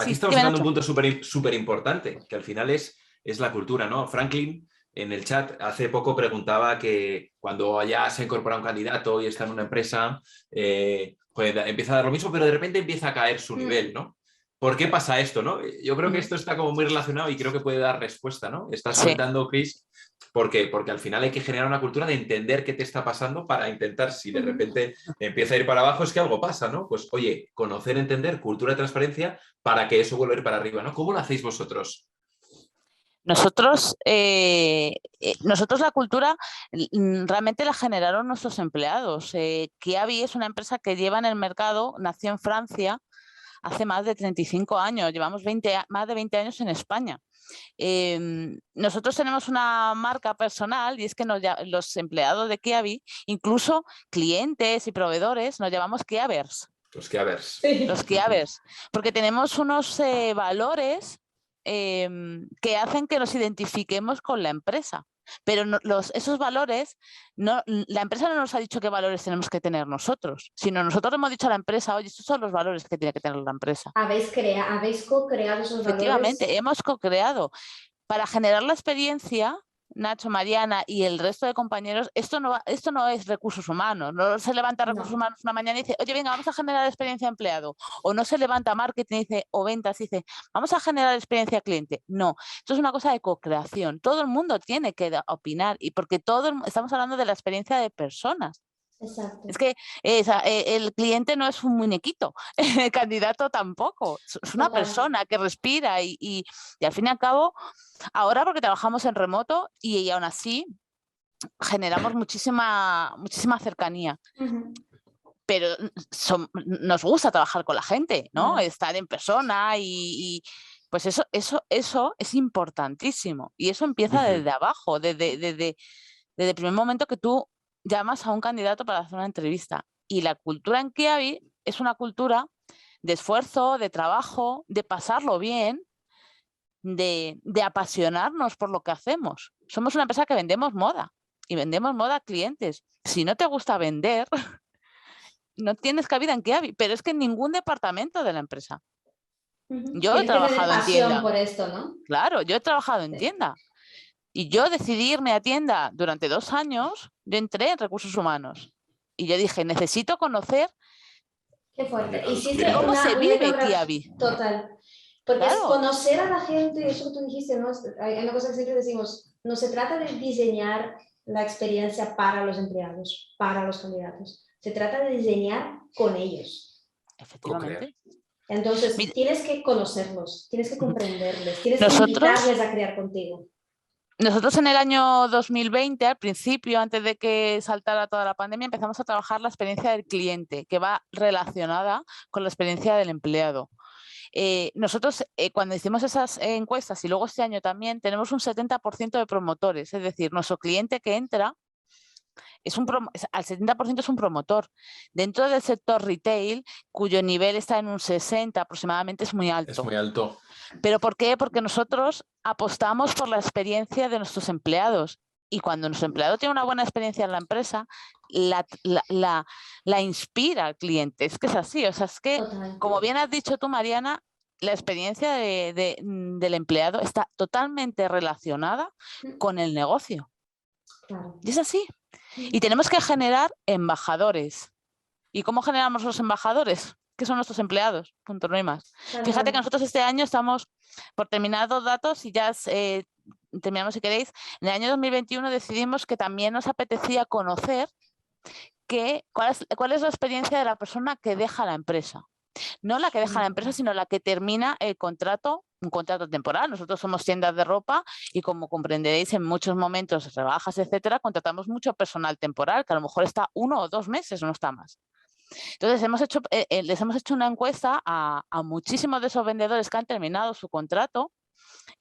estamos tocando un punto súper importante, que al final es la cultura, ¿no? Franklin, en el chat, hace poco preguntaba que cuando ya se incorpora un candidato y está en una empresa, pues empieza a dar lo mismo, pero de repente empieza a caer su nivel, ¿no? ¿Por qué pasa esto, no? Yo creo que esto está como muy relacionado y creo que puede dar respuesta, ¿no? Estás comentando, Cris, porque al final hay que generar una cultura de entender qué te está pasando para intentar, si de repente empieza a ir para abajo, es que algo pasa, ¿no? Pues, oye, conocer, entender, cultura de transparencia para que eso vuelva a ir para arriba, ¿no? ¿Cómo lo hacéis vosotros? Nosotros la cultura realmente la generaron nuestros empleados. Kiabi es una empresa que lleva en el mercado, nació en Francia, hace más de 35 años, llevamos más de 20 años en España. Nosotros tenemos una marca personal y es que los empleados de Kiavi, incluso clientes y proveedores, nos llamamos Kiavers. Los Kiavers. Los Kiavers, porque tenemos unos valores que hacen que nos identifiquemos con la empresa. Pero esos valores, la empresa no nos ha dicho qué valores tenemos que tener nosotros, sino nosotros hemos dicho a la empresa, oye, estos son los valores que tiene que tener la empresa. Habéis co-creado esos valores. Efectivamente, hemos co-creado. Para generar la experiencia, Nacho, Mariana y el resto de compañeros, esto no es recursos humanos. No se levanta recursos humanos una mañana y dice, oye, venga, vamos a generar experiencia de empleado. O no se levanta marketing y dice, o ventas y dice, vamos a generar experiencia cliente. No, esto es una cosa de co-creación. Todo el mundo tiene que opinar y porque estamos hablando de la experiencia de personas. Exacto. Es que el cliente no es un muñequito, el candidato tampoco, es una persona que respira y al fin y al cabo, ahora porque trabajamos en remoto y aún así generamos muchísima cercanía. Pero nos gusta trabajar con la gente, ¿no? Estar en persona y pues eso es importantísimo y eso empieza desde abajo, desde el primer momento que tú llamas a un candidato para hacer una entrevista. Y la cultura en Kiavi es una cultura de esfuerzo, de trabajo, de pasarlo bien, de apasionarnos por lo que hacemos. Somos una empresa que vendemos moda y vendemos moda a clientes. Si no te gusta vender, no tienes cabida en Kiavi, pero es que en ningún departamento de la empresa. Yo he trabajado en tienda. Por esto, ¿no? Claro, yo he trabajado en tienda. Y yo decidí irme a tienda durante 2 años, yo entré en recursos humanos. Y yo dije, necesito conocer Qué fuerte. cómo se vive Kiavi. Total. Porque es conocer a la gente, eso que tú dijiste, ¿no? Hay una cosa que siempre decimos, no se trata de diseñar la experiencia para los empleados, para los candidatos. Se trata de diseñar con ellos. Efectivamente. Entonces, tienes que conocerlos, tienes que comprenderles, tienes que invitarles a crear contigo. Nosotros en el año 2020, al principio, antes de que saltara toda la pandemia, empezamos a trabajar la experiencia del cliente, que va relacionada con la experiencia del empleado. Nosotros, cuando hicimos esas encuestas y luego este año también, tenemos un 70% de promotores, es decir, nuestro cliente que entra, al 70% es un promotor. Dentro del sector retail, cuyo nivel está en un 60 aproximadamente, es muy alto. Es muy alto. ¿Pero por qué? Porque nosotros apostamos por la experiencia de nuestros empleados y cuando nuestro empleado tiene una buena experiencia en la empresa, la inspira al cliente. Es que es así, o sea, es que, como bien has dicho tú, Mariana, la experiencia del empleado está totalmente relacionada con el negocio. Y es así. Y tenemos que generar embajadores. ¿Y cómo generamos los embajadores? Que son nuestros empleados, punto, no hay más. Fíjate que nosotros este año estamos por terminar 2 datos y ya terminamos si queréis. En el año 2021 decidimos que también nos apetecía conocer cuál es la experiencia de la persona que deja la empresa. No la que deja la empresa, sino la que termina el contrato, un contrato temporal. Nosotros somos tiendas de ropa y como comprenderéis en muchos momentos, rebajas, etcétera, contratamos mucho personal temporal que a lo mejor está 1 o 2 meses, no está más. Entonces les hemos hecho una encuesta a muchísimos de esos vendedores que han terminado su contrato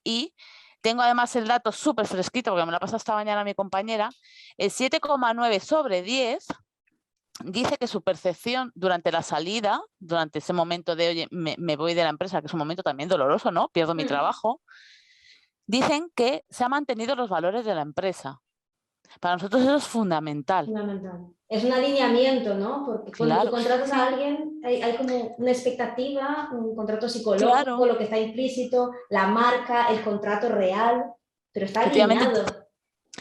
y tengo además el dato súper fresquito porque me lo ha pasado esta mañana mi compañera, el 7,9 sobre 10 dice que su percepción durante la salida, durante ese momento de oye, me voy de la empresa, que es un momento también doloroso, ¿no? Pierdo mi trabajo, dicen que se han mantenido los valores de la empresa. Para nosotros eso es fundamental. Fundamental. Es un alineamiento, ¿no? Porque cuando tú contratas a alguien hay como una expectativa, un contrato psicológico, lo que está implícito, la marca, el contrato real, pero está alineado.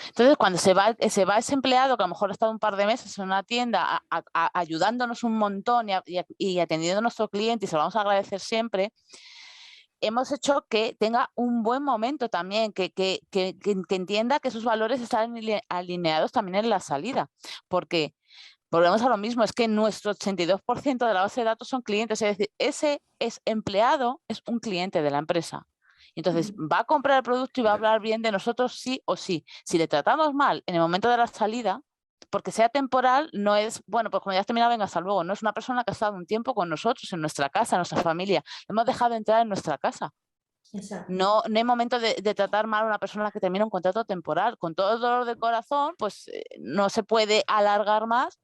Entonces, cuando se va ese empleado que a lo mejor ha estado un par de meses en una tienda ayudándonos un montón y atendiendo a nuestro cliente y se lo vamos a agradecer siempre, hemos hecho que tenga un buen momento también, que entienda que sus valores están alineados también en la salida, porque volvemos a lo mismo, es que nuestro 82% de la base de datos son clientes, es decir, ese empleado es un cliente de la empresa. Entonces va a comprar el producto y va a hablar bien de nosotros sí o sí. Si le tratamos mal en el momento de la salida, porque sea temporal no es, bueno, pues cuando ya has terminado, venga, hasta luego. No es una persona que ha estado un tiempo con nosotros, en nuestra casa, en nuestra familia. Hemos dejado de entrar en nuestra casa. Exacto. No hay momento de tratar mal a una persona que termina un contrato temporal. Con todo el dolor de corazón, pues no se puede alargar más,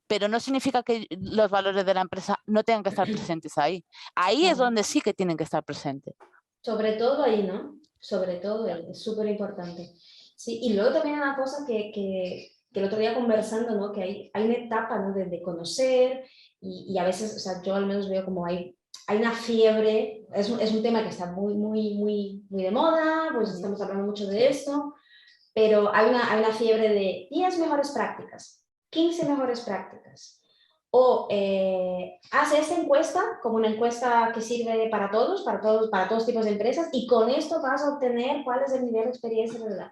pero no significa que los valores de la empresa no tengan que estar presentes ahí. Ahí es donde sí que tienen que estar presentes. Sobre todo ahí, ¿no? Sobre todo ahí, es súper importante. Sí, y luego también una cosa que el otro día conversando, ¿no? Que hay una etapa, ¿no? de conocer y a veces, o sea, yo al menos veo como hay una fiebre, es un tema que está muy de moda, pues estamos hablando mucho de esto, pero hay una fiebre de 10 mejores prácticas, 15 mejores prácticas. O hace esta encuesta como una encuesta que sirve para todos tipos de empresas y con esto vas a obtener cuál es el nivel de experiencia, ¿verdad?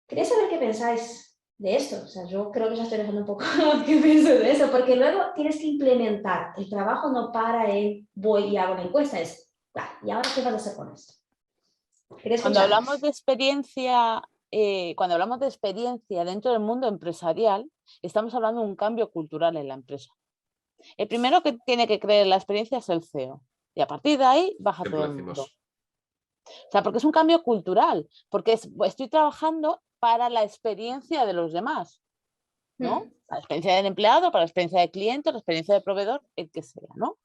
Quería saber qué pensáis de esto. O sea, yo creo que ya estoy dejando un poco qué pienso de eso, porque luego tienes que implementar. El trabajo no para en voy y hago la encuesta, es, vale, ¿y ahora qué vas a hacer con esto? Cuando hablamos de experiencia, dentro del mundo empresarial, estamos hablando de un cambio cultural en la empresa. El primero que tiene que creer en la experiencia es el CEO. Y a partir de ahí baja todo el mundo. O sea, porque es un cambio cultural, porque estoy trabajando para la experiencia de los demás, ¿no? La experiencia del empleado, para la experiencia del cliente, la experiencia del proveedor, el que sea, ¿no?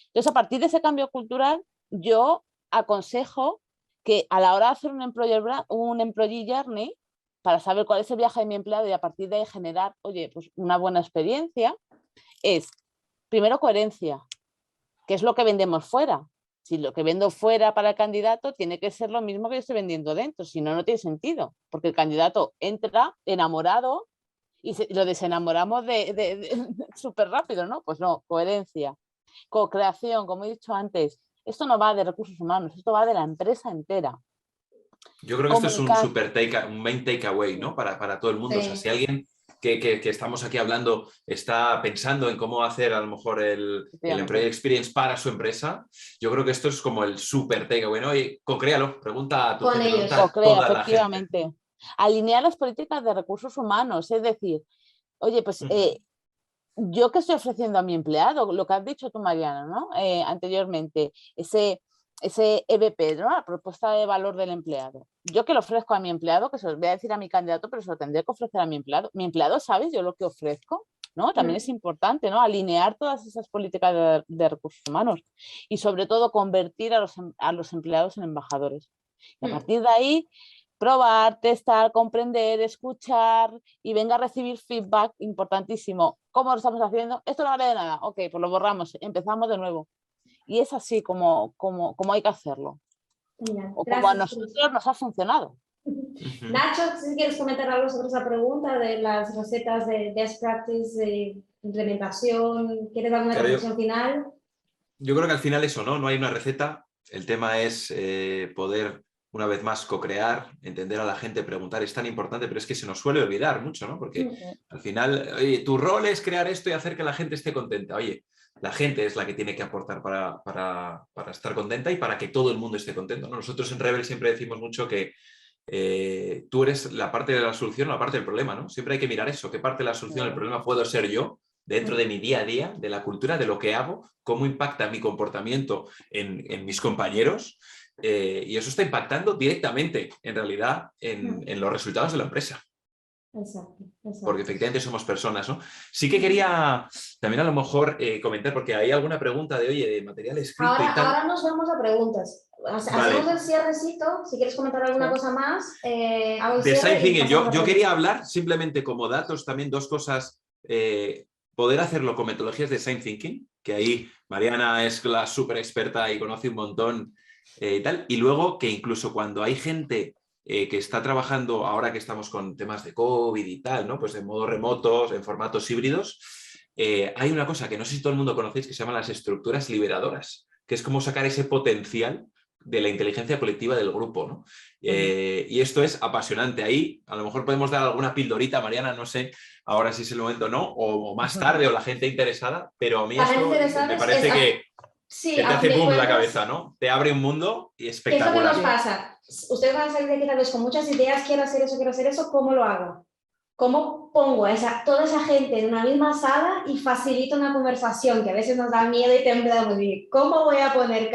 Entonces, a partir de ese cambio cultural, yo aconsejo que a la hora de hacer un employee journey, para saber cuál es el viaje de mi empleado y a partir de ahí generar, oye, pues una buena experiencia, es primero coherencia, que es lo que vendemos fuera. Si lo que vendo fuera para el candidato tiene que ser lo mismo que yo estoy vendiendo dentro, si no, no tiene sentido, porque el candidato entra enamorado y lo desenamoramos súper rápido, ¿no? Pues no, coherencia, co-creación, como he dicho antes. Esto no va de recursos humanos, esto va de la empresa entera. Yo creo que esto es un main takeaway, ¿no? Para todo el mundo. Sí. O sea, si alguien que estamos aquí hablando está pensando en cómo hacer a lo mejor el Employee Experience para su empresa, yo creo que esto es como el super takeaway, ¿no? Y co-créalo, pregunta a tu gente, pregunta a toda la gente. Alinear las políticas de recursos humanos, es decir, oye, pues yo que estoy ofreciendo a mi empleado, lo que has dicho tú, Mariana, ¿no? Anteriormente, ese EVP, ¿no? La propuesta de valor del empleado. Yo que lo ofrezco a mi empleado, que se lo voy a decir a mi candidato, pero se lo tendré que ofrecer a mi empleado. Mi empleado sabe yo lo que ofrezco, ¿no? También es importante, ¿no? Alinear todas esas políticas de recursos humanos y sobre todo convertir a los empleados en embajadores. Y a partir de ahí, probar, testar, comprender, escuchar y venga a recibir feedback importantísimo. ¿Cómo lo estamos haciendo? Esto no vale de nada. Ok, pues lo borramos, empezamos de nuevo. Y es así como hay que hacerlo. Mira, o como a nosotros nos ha funcionado. Nacho, si quieres comentar algo sobre esa pregunta de las recetas de best practice, de implementación, ¿quieres dar una reflexión final? Yo creo que al final eso, ¿no? No hay una receta. El tema es poder, una vez más, co-crear, entender a la gente, preguntar. Es tan importante, pero es que se nos suele olvidar mucho, ¿no? Porque al final, oye, tu rol es crear esto y hacer que la gente esté contenta. Oye, la gente es la que tiene que aportar para estar contenta y para que todo el mundo esté contento, ¿no? Nosotros en Rebel siempre decimos mucho que tú eres la parte de la solución o la parte del problema, ¿no? Siempre hay que mirar eso, qué parte de la solución del problema puedo ser yo dentro de mi día a día, de la cultura, de lo que hago, cómo impacta mi comportamiento en mis compañeros, y eso está impactando directamente, en realidad, en los resultados de la empresa. Exacto. Porque efectivamente somos personas, ¿no? Sí que quería también a lo mejor comentar, porque hay alguna pregunta de, oye, de material escrito y tal. Ahora nos vamos a preguntas. Hacemos el cierrecito, si quieres comentar alguna cosa más. De Design Thinking, yo quería hablar simplemente como datos, también dos cosas, poder hacerlo con metodologías de Design Thinking, que ahí Mariana es la súper experta y conoce un montón y tal, y luego que incluso cuando hay gente que está trabajando, ahora que estamos con temas de COVID y tal, ¿no? Pues en modo remotos, en formatos híbridos, hay una cosa que no sé si todo el mundo conocéis que se llaman las estructuras liberadoras, que es como sacar ese potencial de la inteligencia colectiva del grupo, ¿no? Y esto es apasionante. Ahí a lo mejor podemos dar alguna pildorita, Mariana, no sé ahora si es el momento o no, o más tarde, o la gente interesada, pero a mí esto me parece que te hace boom la cabeza, ¿no? Te abre un mundo y espectacular. ¿Qué es lo que nos pasa? Ustedes van a salir de aquí tal vez con muchas ideas, quiero hacer eso, ¿cómo lo hago? ¿Cómo pongo a toda esa gente en una misma sala y facilito una conversación que a veces nos da miedo y temblamos? Y ¿cómo voy a poner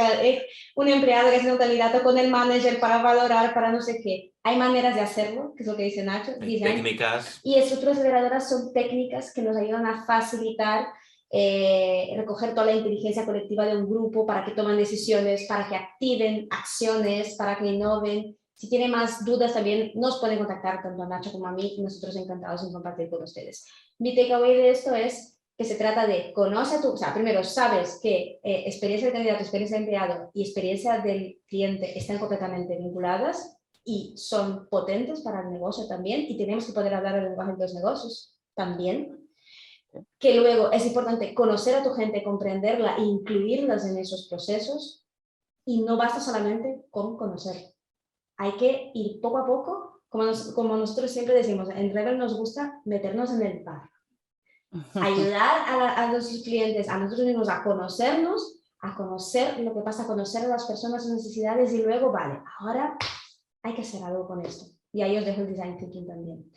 un empleado que es un candidato con el manager para valorar, para no sé qué? Hay maneras de hacerlo, que es lo que dice Nacho. Técnicas. Y estructuras federadoras son técnicas que nos ayudan a facilitar recoger toda la inteligencia colectiva de un grupo para que tomen decisiones, para que activen acciones, para que innoven. Si tienen más dudas también nos pueden contactar tanto a Nacho como a mí y nosotros encantados en compartir con ustedes. Mi takeaway de esto es que se trata de conoce o sea, primero sabes que experiencia de candidato, experiencia de empleado y experiencia del cliente están completamente vinculadas y son potentes para el negocio también y tenemos que poder hablar el lenguaje de los negocios también. Que luego es importante conocer a tu gente, comprenderla e incluirlas en esos procesos y no basta solamente con conocer. Hay que ir poco a poco, como nosotros siempre decimos, en Rebel nos gusta meternos en el bar. Ayudar a nuestros clientes, a nosotros mismos a conocernos, a conocer lo que pasa, a conocer a las personas, sus necesidades y luego, vale, ahora hay que hacer algo con esto. Y ahí os dejo el design thinking también.